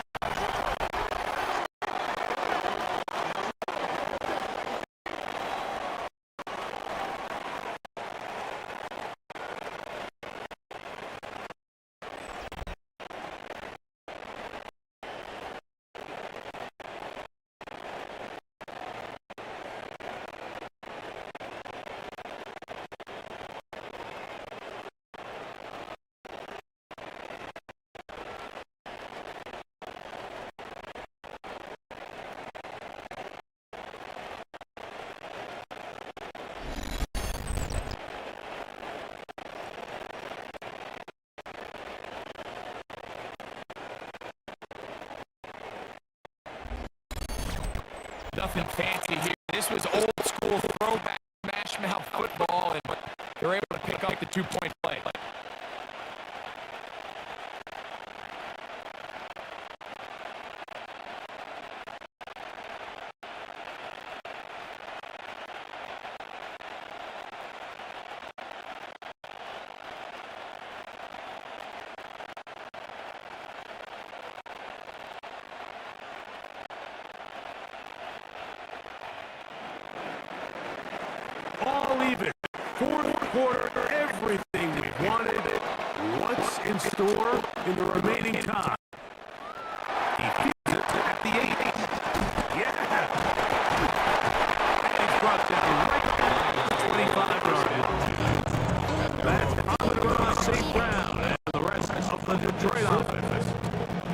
Nothing fancy here. This was old school throwback smash mouth football, and they're able to pick up the 2-point play. All even. Fourth quarter, everything we wanted. What's in store in the remaining time? He keeps it at the 8. Yeah. And he's brought down right 25 yards. That's Amon-Ra St. Brown and the rest of the Detroit offense.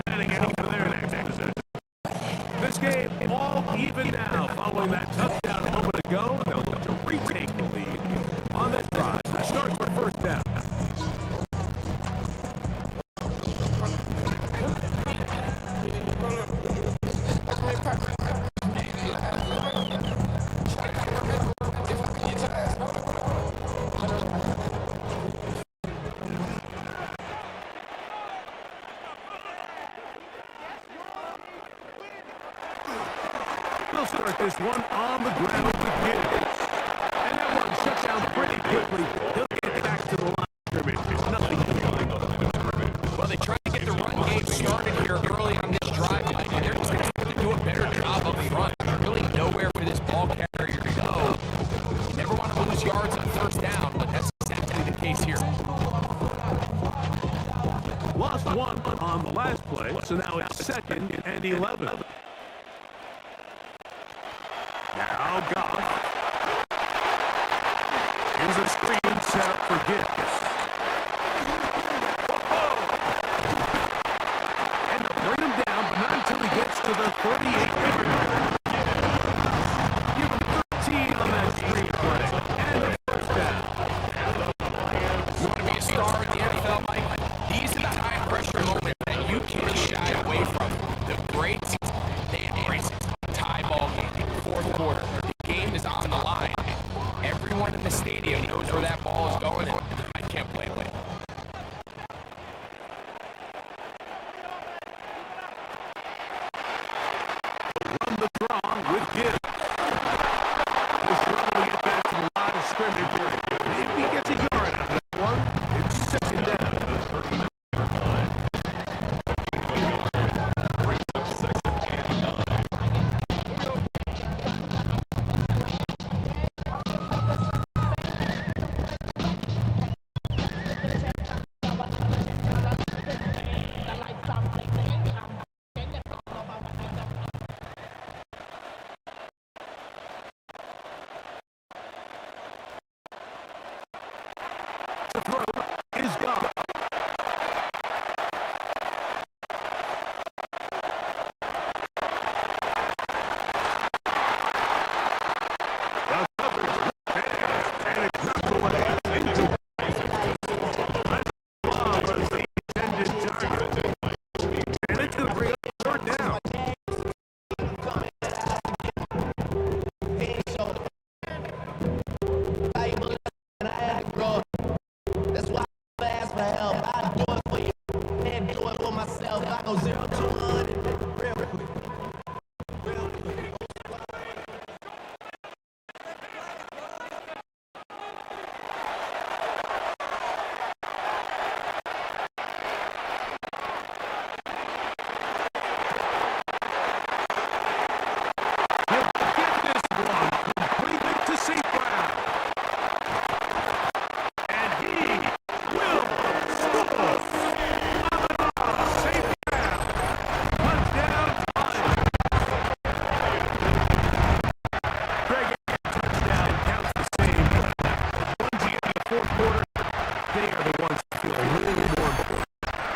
Heading out for their next possession. This game all even now following that touchdown a moment ago. They'll look to retake the lead on this drive. That starts for first down. They'll start this one on the ground with Gibbs. And that one shut down pretty quickly. He'll get back to the line of scrimmage. There's nothing doing. Well, they tried to get the run game started here early on this drive, Mike, and they're just going to have to do a better job up front. There's really nowhere for this ball carrier to go. You never want to lose yards on first down, but that's exactly the case here. Lost one on the last play, so now it's 2nd and 11. Now Goff. Here's a screen set up for Gibbs. And they'll bring him down, but not until he gets to the 38-yard line. Give him 13 on that screen play. And a first down. You want to be a star in the NFL, Mike? These are the high-pressure moments that you can't shy away from. The greats, they embrace it. Tie ball game, fourth quarter. The game is on the line. Everyone in the stadium knows where that ball is going, and I can't blame it. Run the draw with Gibbs. He'll struggle to get back to the line of scrimmage. If he gets a yard out of that one, it's 2nd down. The throw is gone. The coverage and it dropped away into was the intended target. And it's going to bring up 3rd down. That's why I ask for help. I do it for you. And do it for myself. I go 0 to 100 real quick. He'll get this one completely to St. Brown. And he will score. Amon-Ra St. Brown. Touchdown time. Greg, touchdown counts the same. Once you get to the fourth quarter, they are the ones that feel a little more important.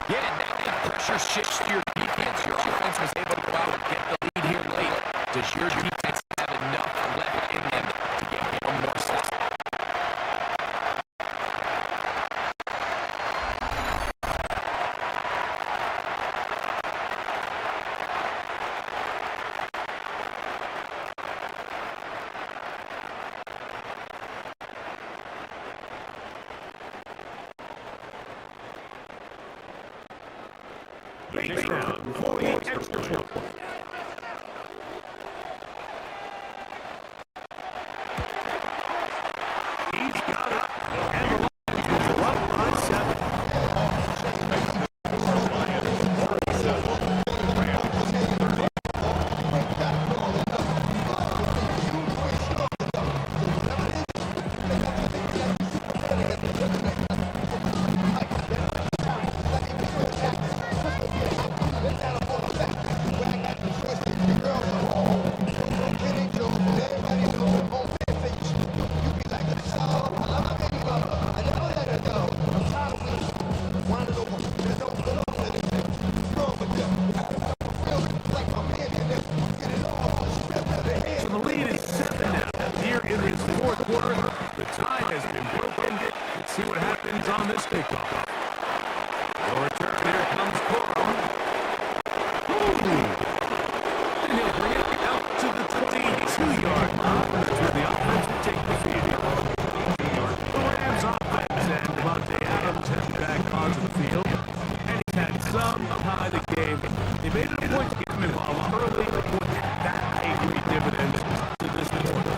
Yeah, that pressure shifts to your defense. Your offense was able to go out and get the lead here late. Does your defense have enough left in them to get one more stop? Base down for the extra point. He's got it. And the Lions are up by 7. So the lead is 7 now. Here in this fourth quarter, the tie has been broken. Let's see what happens on this kickoff. The return, here comes Corum. And he'll bring it out to the 22-yard line. That's where the offense will take the field. The Rams offense and Devontae Adams heading back onto the field. And he's had some tie the game. They made it a point to get him involved early. That paid great dividends to this quarter.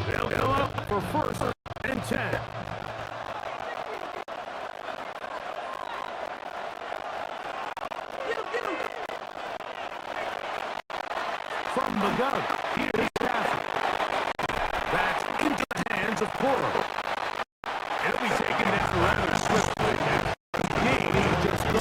They'll go up for first and 10. From the gun, here's Stafford. That's into the hands of Porter. It'll be taken down rather swiftly. Gain just 3.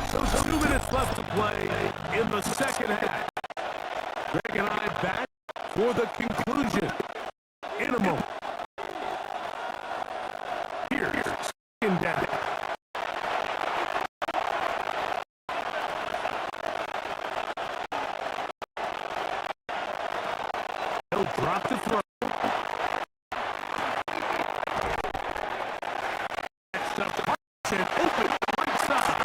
So 2 minutes left to play in the second half. Greg and I back for the conclusion in a moment. Here's second down. He'll drop the throw. Next up, Hudson open right side.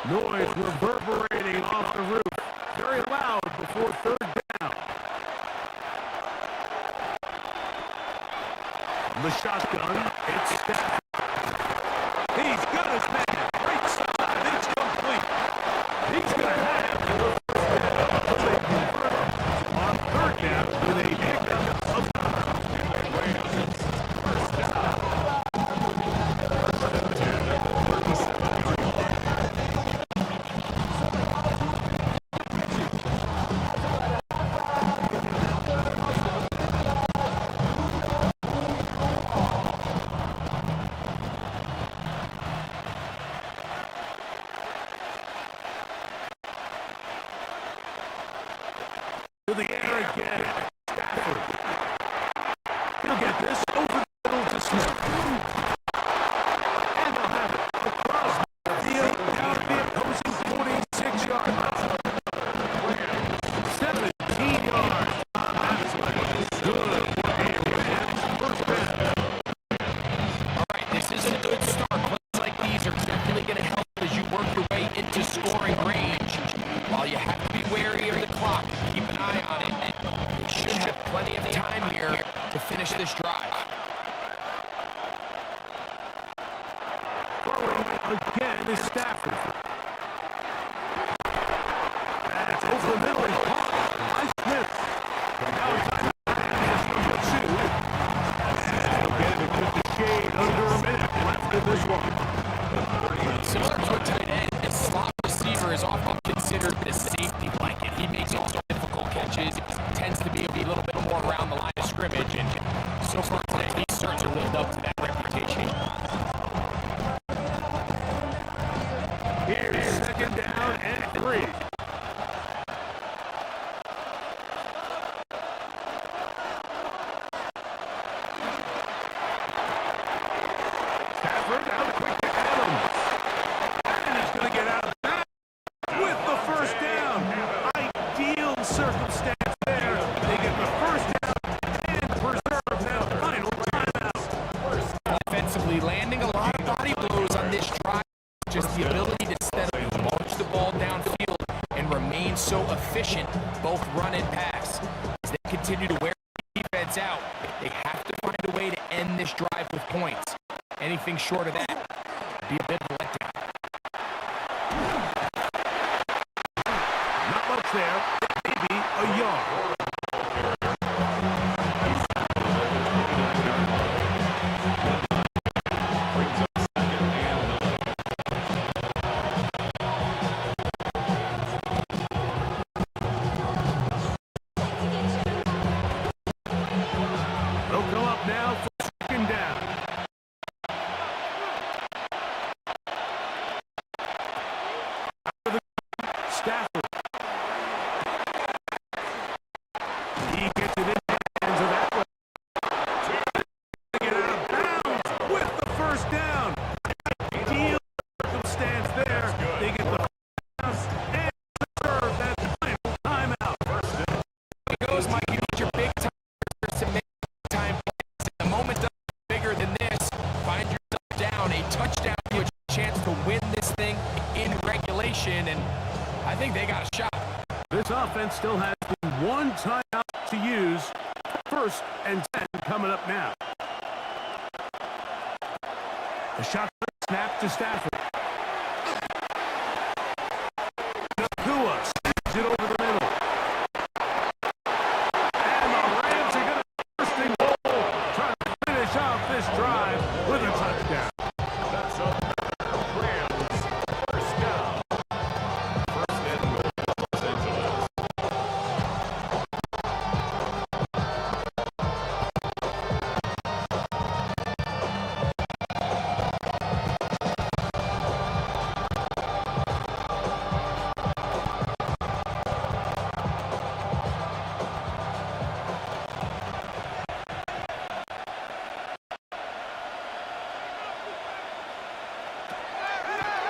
Noise reverberating off the roof. Very loud before third down. The shotgun, it's Stafford. He's got his man. Right side, it's complete. He's going to have the first down. On third down with a pickup of 5. First down. To the air again. Stafford. He'll get this over the middle to Smith. And they'll have it across the field down to the opposing 46-yard line. 17 yards. That's good for a Rams first down. All right, this is a good start. Plays like these are definitely going to help as you work your way into scoring range. While you have to be wary of the clock, keep an eye on it. They should have plenty of time here to finish this drive. Throwing again is Stafford. That's over the middle and caught by Smith. Now time is number 2. And he'll get it with the shade under a minute left in this one. Similar to a tight end, a slot receiver is often considered a safety blanket. He makes all difficult catches, tends to be a little bit more around the line of scrimmage, and so far today. He's certainly lived up to that reputation. Here's second down and 3. Stafford out quick to Adams. And he's going to get out of that with the first down. Ideal circumstance there. They get the first down and preserve that final timeout. Offensively, landing a lot of body blows on this drive. Just the ability to steadily launch the ball downfield and remain so efficient, both run and pass. As they continue to wear the defense out, they have to find a way to end this drive with points. Anything short of that would be a bit of a letdown. Not much there. Maybe a yard. They'll come up now for second down. Stafford. He gets it in the hands of that one. Get out of bounds with the first down. Ideal circumstance there. They get the pass and serve that final timeout. It goes, Mike. You need your big time to make time plays. The moment doesn't get bigger than this. Find yourself down. A touchdown gives you a chance to win this thing in regulation, and I think they got a shot. This offense still has one timeout to use. First and 10 coming up now. The shotgun snap to Stafford. Nakua sends it over the middle. And the Rams are going to first and goal, trying to finish off this drive with a touchdown. That's up. Rams, first down. First and goal, Los Angeles.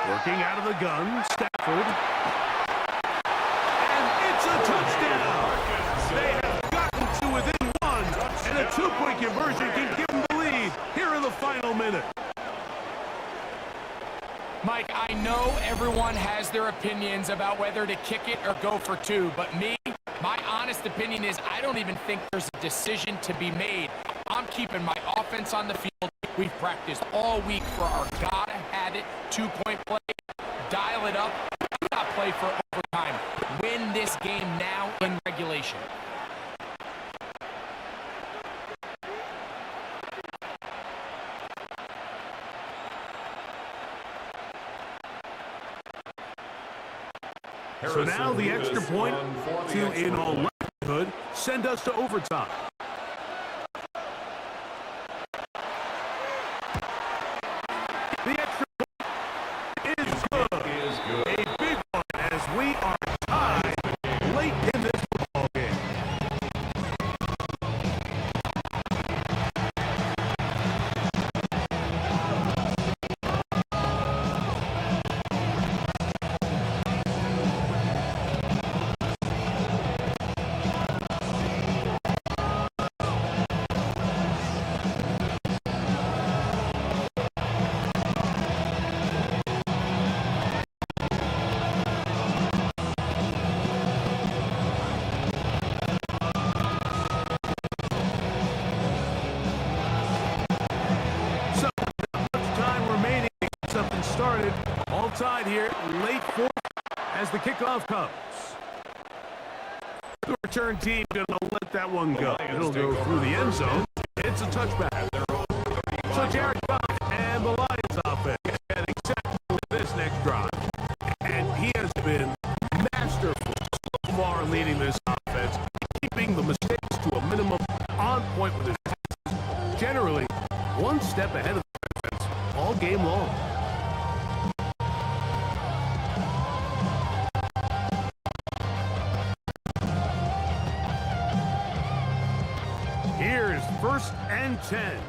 Working out of the gun, Stafford. And it's a touchdown. They have gotten to within one, and a two-point conversion can give them the lead here in the final minute. Mike, I know everyone has their opinions about whether to kick it or go for two, but my honest opinion is I don't even think there's a decision to be made. I'm keeping my offense on the field. We've practiced all week for our gotta-have-it two-point play. Dial it up. Do not play for overtime. Win this game now in regulation. So now the extra point to, in all likelihood, send us to overtime. The extra point is good. A big one as we are tied late in this football game. Started, all tied here, late fourth as the kickoff comes. The return team gonna let that one go. It'll go through the end zone. It's a touchback. So Jared Goff and the Lions offense getting set for this next drive. And he has been masterful so far leading this offense, keeping the mistakes to a minimum, on point with his passes, step ahead of the defense all game long. Here's 1st and 10.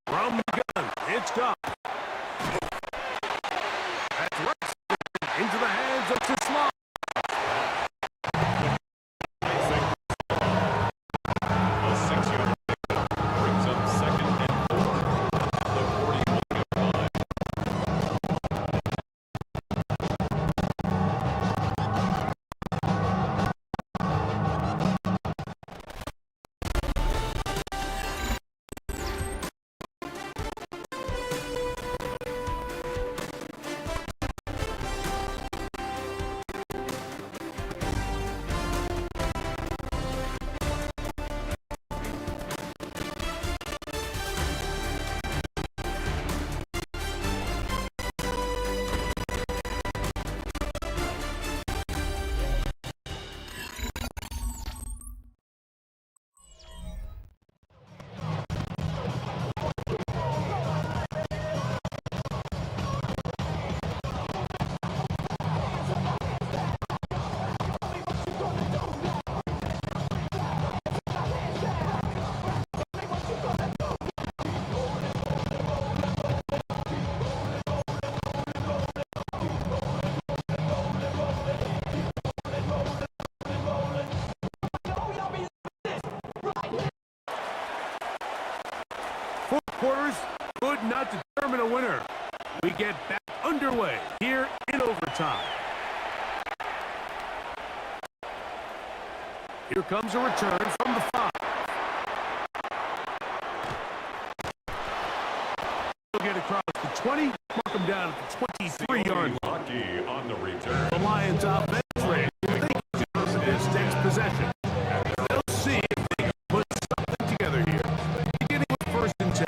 From the gun, it's gone. That's right into the hands of the slot. A 6-yard pickup brings up 2nd and 4. The 41-yard line. Four quarters would not determine a winner. We get back underway here in overtime. Here comes a return from the 5. He'll get across the 20, mark him down at the 23-yard line. Lucky on the return. The Lions offense ready. They can do this next possession. They'll see if they can put something together here. Beginning with 1st and 10.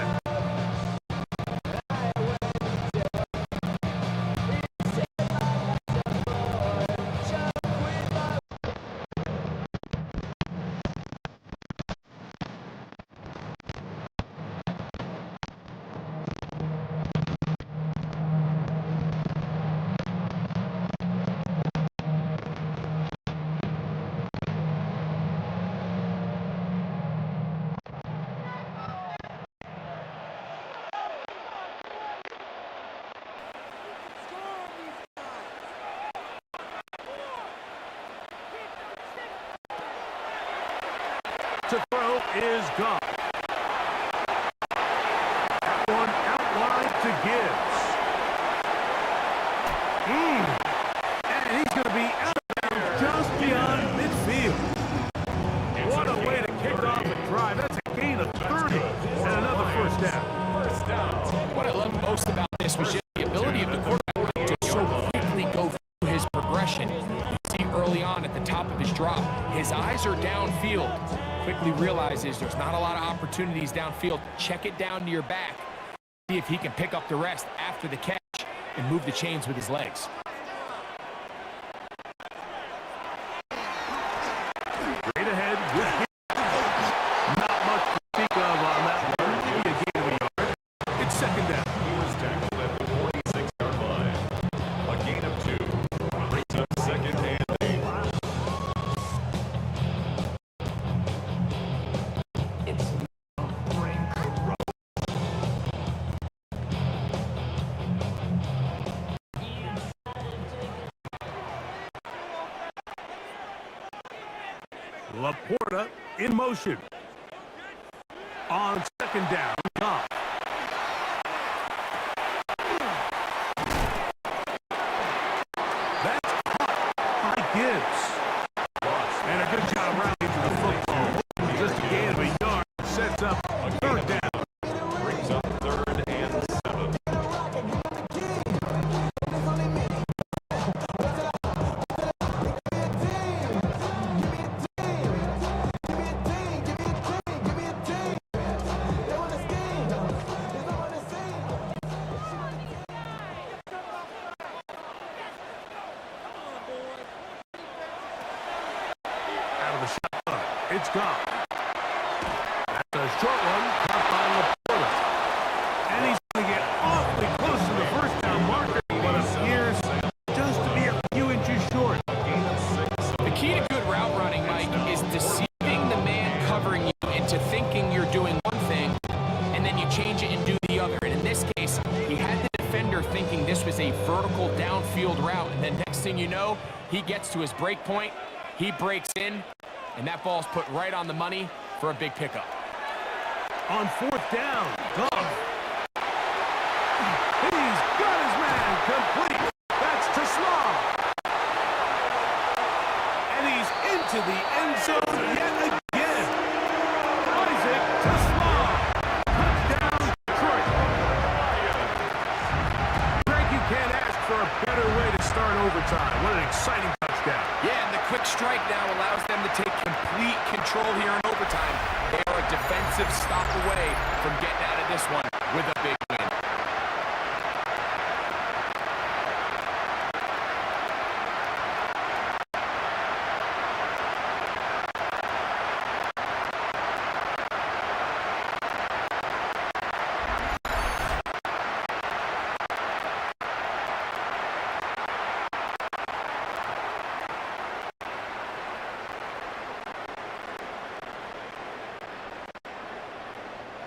To throw is gone. That one outlined to Gibbs. And he's going to be out of bounds just beyond midfield. What a way to kick off a drive. That's a gain of 30 and another 1st down. 1st down. What I love most about this was just the ability of the quarterback to so quickly go through his progression. You see early on at the top of his drop, his eyes are downfield. Quickly realizes there's not a lot of opportunities downfield. Check it down to your back. See if he can pick up the rest after the catch and move the chains with his legs. Straight ahead with not much to speak of on that one. Maybe a gain of a yard. It's 2nd down. He was tackled at the 46-yard line. A gain of 2 brings up 2nd and 8. Laporta in motion. On 2nd down, Goff. That's caught by Gibbs. And a good job rounding to the football. Just a gain of a yard. Sets up a 3rd down. Brings up 3rd and 7. It's Goff. That's a short one, caught by Laporta. And he's going to get awfully close to the first down marker, but appears just to be a few inches short. The key to good route running, Mike, is deceiving the man covering you into thinking you're doing one thing, and then you change it and do the other. And in this case, he had the defender thinking this was a vertical downfield route, and then next thing you know, he gets to his break point, he breaks in, and that ball's put right on the money for a big pickup. On fourth down, Goff. He's got his man complete. That's to Small. And he's into the end zone yet again. Isaac to Small. Touchdown, Detroit. Greg, you can't ask for a better way to start overtime. What an exciting touchdown. Yeah, and the quick strike now allows them to take complete control here in overtime. They are a defensive stop away from getting out of this one with a big win.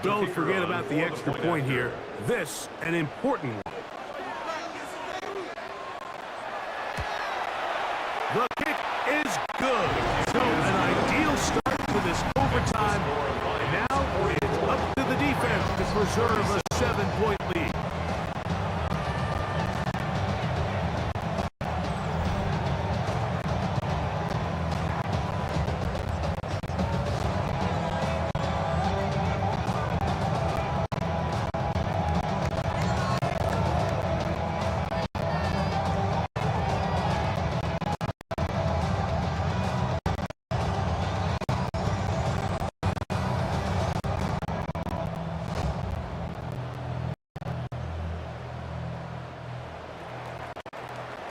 Don't forget about the extra point here. This, an important one. The kick is good. So an ideal start to this overtime. And now it's up to the defense to preserve a 7-point lead.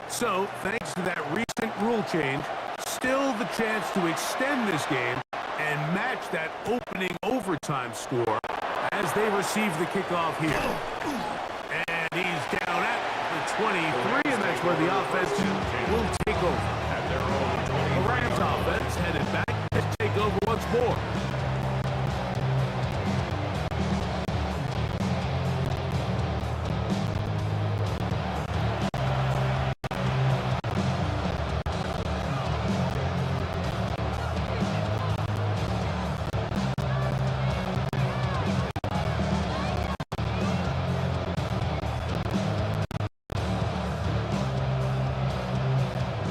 So, thanks to that recent rule change, still the chance to extend this game and match that opening overtime score as they receive the kickoff here. And he's down at the 23, and that's where the offense will take over. The Rams offense headed back to take over once more.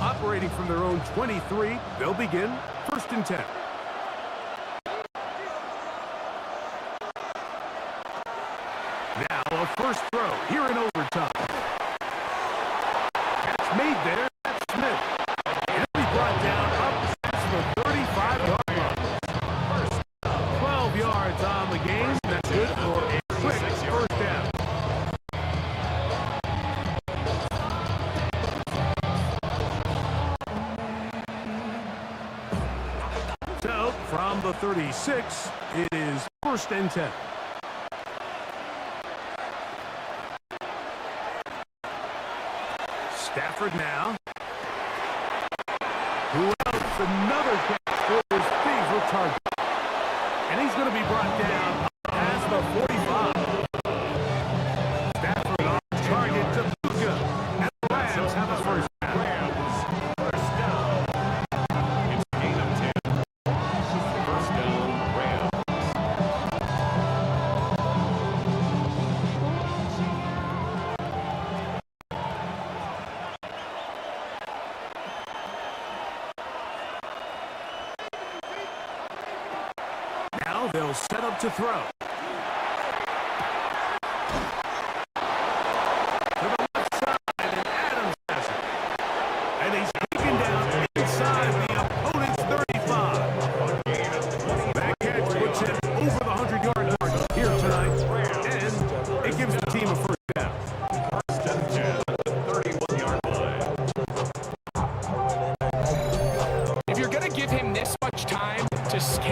Operating from their own 23, they'll begin 1st and 10. Now a first throw here in overtime. Catch made there. That's Smith. And he'll be brought down up past the 35-yard line. 12 yards on the game. That's good for a quick first down. So, from the 36, it is 1st and 10. Stafford now. Who else? Another catch for his favorite target. And he's going to be brought down past the 45. Stafford on target to Puka. And the Rams have a first down. First down. It's a gain of 10. First down, Rams. Now they'll set up to throw. To the left side, and Adams has it. And he's taken down inside the opponent's 35. That catch puts him over the 100-yard mark here tonight, and it gives the team a first down. First and 10 at the 31-yard line. If you're going to give him this much time to schedule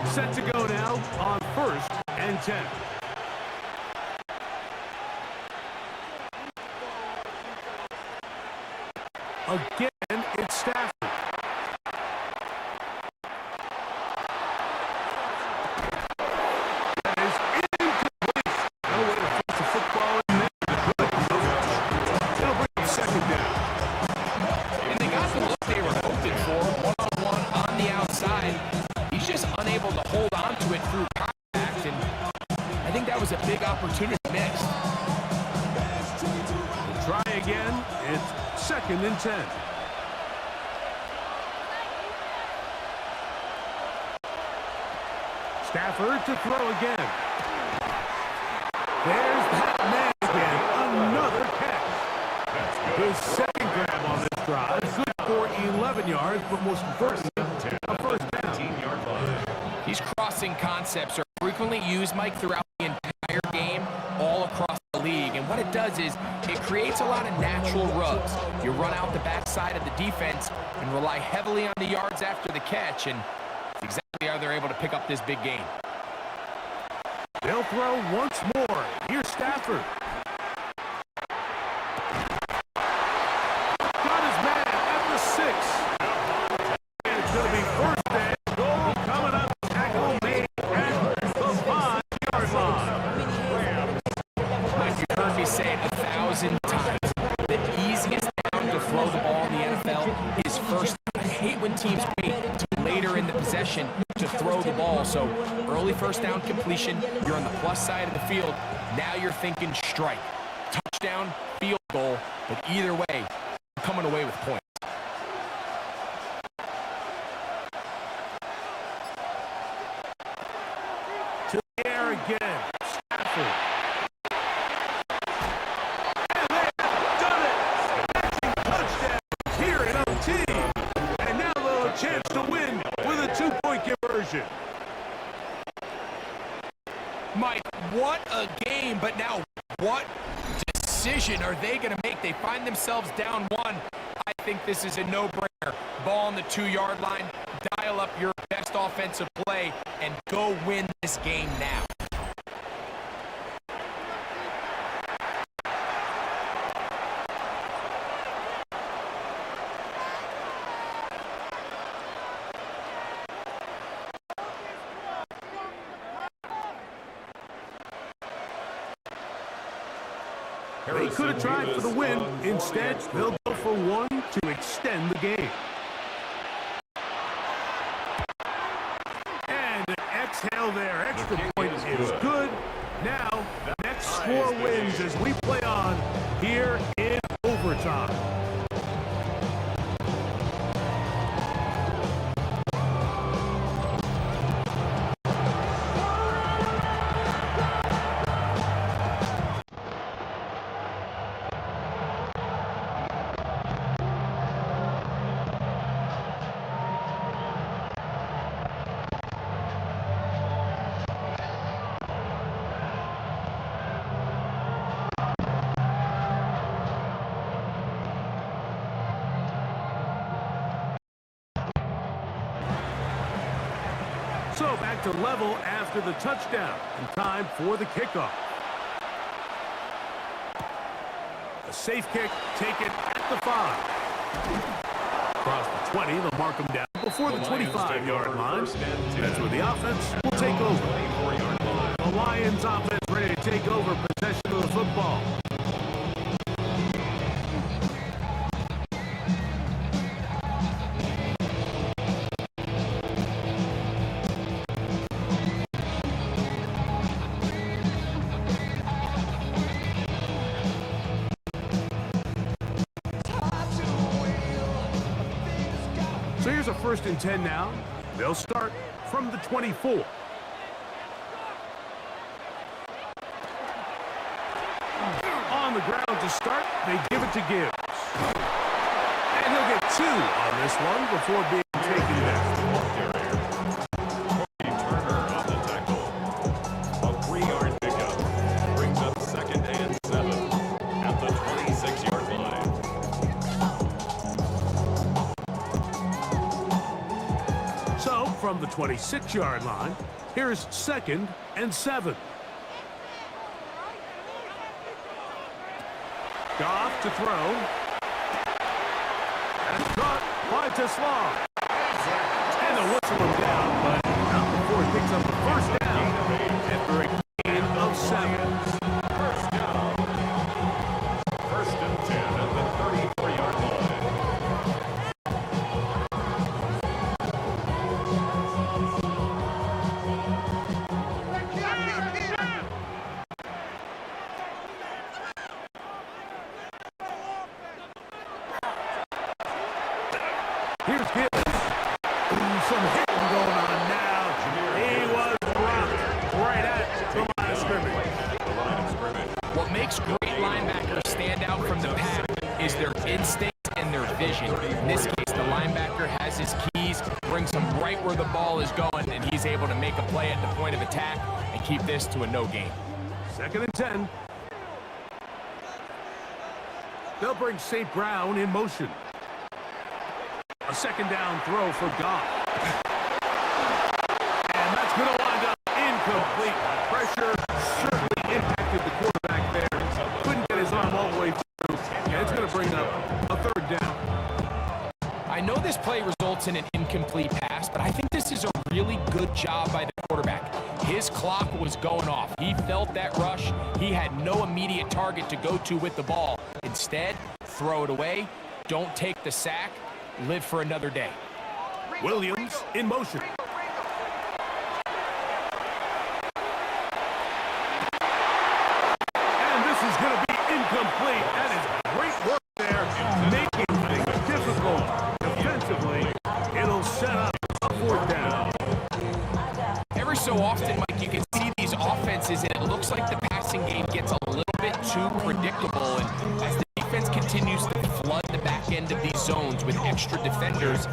Set to go now on 1st and 10. Again, it's Stafford. That is incomplete. No way to force a football in there. They'll bring it 2nd down. And they got the look they were hoping for, one-on-one on the outside. He's just unable to hold on to it through contact, and I think that was a big opportunity missed. We'll try again. It's 2nd and 10. Stafford to throw again. There's that man again. Another catch. His 2nd grab on this drive. Good for 11 yards, but most importantly, a 1st down. These crossing concepts are frequently used, Mike, throughout the entire game, all across the league. And what it does is it creates a lot of natural rubs. You run out the backside of the defense and rely heavily on the yards after the catch, and it's exactly how they're able to pick up this big gain. They'll throw once more. Here's Stafford. Got his man at the 6. And it's going to be 1st and goal coming up. Tackle made at the 5-yard line. Mike, you've heard me say it 1,000 times. The easiest down to throw the ball in the NFL is first. I hate when teams wait until later in the possession to throw the ball. So early 1st down completion, you're on the plus side of the field. Now you're thinking strike. Touchdown, field goal, but either way, you're coming away with points. To the air again. Stafford. And they have done it. Touchdown here in OT. And now they'll have a chance to win with a 2-point conversion. Mike, what a game, but now what decision are they going to make? They find themselves down 1. I think this is a no-brainer. Ball on the 2-yard line, dial up your best offensive play, and go win this game now. They could have tried for the win. Instead, they'll go for 1 to extend the game. And an exhale there. Extra point is good. Now, the next score wins as we play on here in overtime. So back to level after the touchdown, and time for the kickoff. A safe kick taken at the 5. Across the 20, they'll mark them down before the 25-yard line. That's where the offense will take over. The Lions offense ready to take over possession of the football. So here's a 1st and 10 now. They'll start from the 24. On the ground to start, they give it to Gibbs. And he'll get 2 on this one before being taken down. Turner on the tackle. A 3-yard pickup brings up 2nd and 7 at the 26-yard line. So from the 26-yard line. Here's 2nd and 7. Goff to throw. And caught by Tesla. And a whistle him down, but not before he picks up the first down after a gain of 7. First down. 1st and 10 at the 34-yard line. Here's Gibbs. Some hitting going on now. He was dropped right at the line of scrimmage. What makes great linebackers stand out from the pack is their instinct and their vision. In this case, the linebacker has his keys, brings him right where the ball is going, and he's able to make a play at the point of attack and keep this to a no gain. 2nd and 10. They'll bring St. Brown in motion. A 2nd down throw for Goff. And that's going to wind up incomplete. Pressure certainly impacted the quarterback there. Couldn't get his arm all the way through. And it's going to bring up a 3rd down. I know this play results in an incomplete pass, but I think this is a really good job by the quarterback. His clock was going off. He felt that rush. He had no immediate target to go to with the ball. Instead, throw it away. Don't take the sack. Live for another day. Williams in motion. And this is going to be incomplete. That is great work there, making things difficult defensively. It'll set up a 4th down. Every so often, Mike, you can see these offenses, and it looks like the passing game gets a little bit too predictable. And as the defense continues to flood the back end of these zones with extra defenders,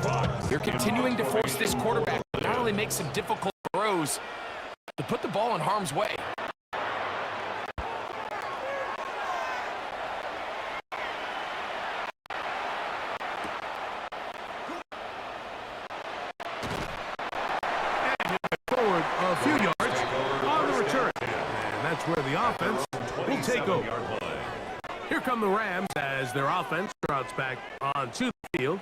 they're continuing to force this quarterback to not only make some difficult throws, to put the ball in harm's way. Forward a few yards on the return. And that's where the offense will take over. Here come the Rams as their offense trots back onto the field.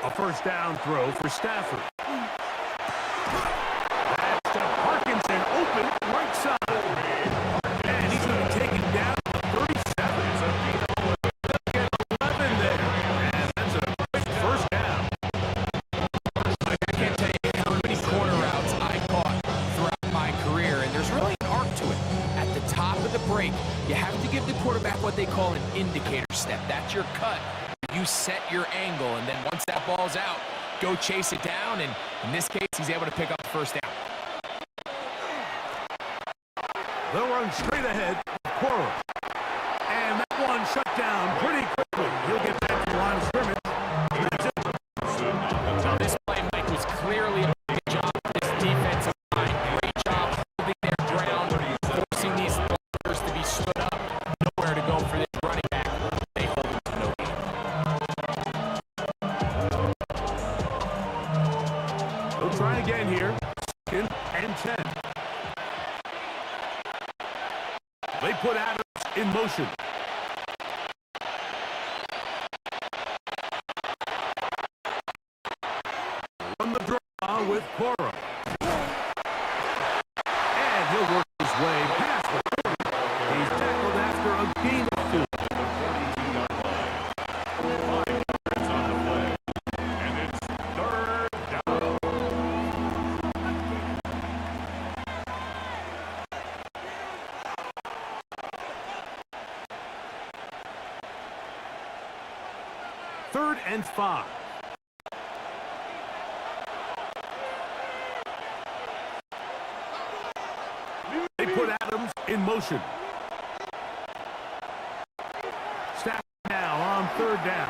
A 1st down throw for Stafford. That's to Parkinson, open right side. And he's going to be taken down to 37. They'll get 11 there. And that's a quick 1st down. I can't tell you how many corner routes I caught throughout my career, and there's really an arc to it. At the top of the break, you have to give the quarterback what they call an indicator step. That's your cut. You set your angle, and then once that ball's out, go chase it down, and in this case, he's able to pick up the 1st down. They'll run straight ahead, Quarles. And that one shut down pretty quickly. He'll get back to the line of scrimmage. Now, this play, Mike, was clearly a good job for this defensive line. Great job holding their ground, forcing these blockers to be stood up. Nowhere to go for this running back. They hold him to no gain. They'll try again here. 2nd and 10. They put Adams in motion. On the draw with Cora. And he'll work his way past the 40. He's tackled after a gain of 2. 3rd and 5. They put Adams in motion. Snap now on 3rd down.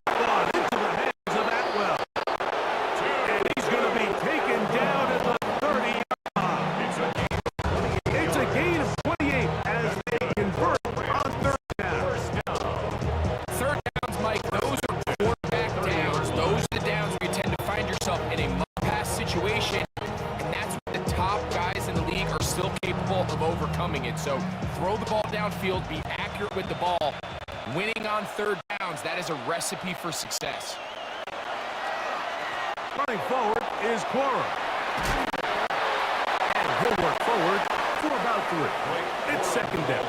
Ball into the hands of Atwell. And he's going to be taken down at the 30-yard line. It's a gain of 28 as they convert on 3rd down. 3rd downs, Mike, those are quarterback downs. Those are the downs where you tend to find yourself in a must-pass situation, and that's what the top guys in the league are still capable of overcoming it. So throw the ball downfield, be accurate with the ball. Winning on 3rd downs, that is a recipe for success. Running forward is Quora. And he'll work forward for about 3. It's 2nd down.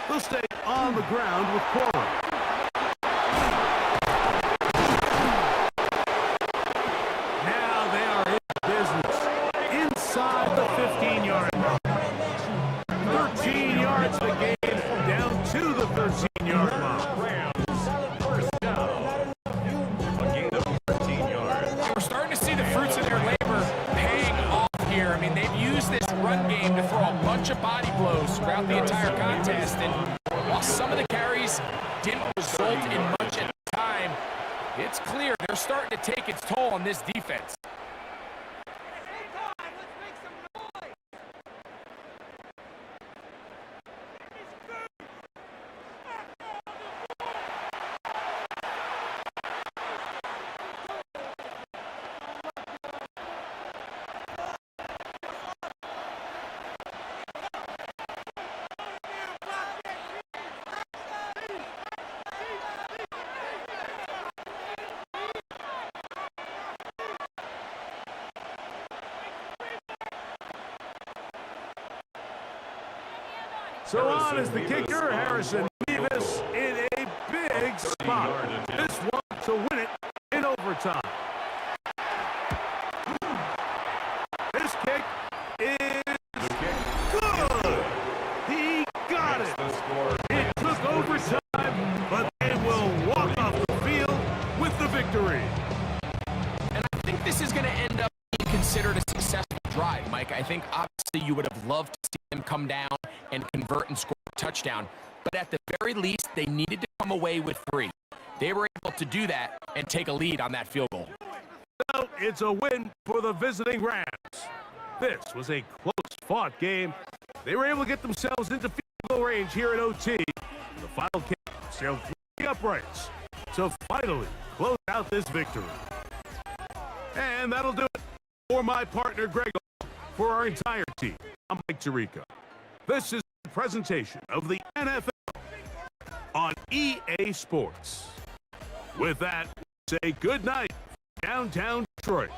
They'll stay on the ground with Quora. Now they are in business inside the 15-yard line. 13 yards the game, down to the 13-yard line. First down. A gain of 13 yards. We're starting to see the fruits of their labor paying off here. I mean, they've used this run game to throw a bunch of body blows throughout the entire contest, and while some of the carries didn't result in much at the time, it's clear they're starting to take its toll on this defense. So on is the kicker, Harrison Davis, in a big spot. This one to win it in overtime. This kick is good. He got it. It took overtime, but they will walk off the field with the victory. And I think this is going to end up being considered a successful drive, Mike. I think obviously you would have loved to see them come down and convert and score a touchdown. But at the very least, they needed to come away with 3. They were able to do that and take a lead on that field goal. So it's a win for the visiting Rams. This was a close-fought game. They were able to get themselves into field goal range here at OT. The final kick sailed through the uprights to finally close out this victory. And that'll do it for my partner, Greg. For our entire team, I'm Mike Tirico. This is a presentation of the NFL on EA Sports. With that, we say good night, downtown Detroit.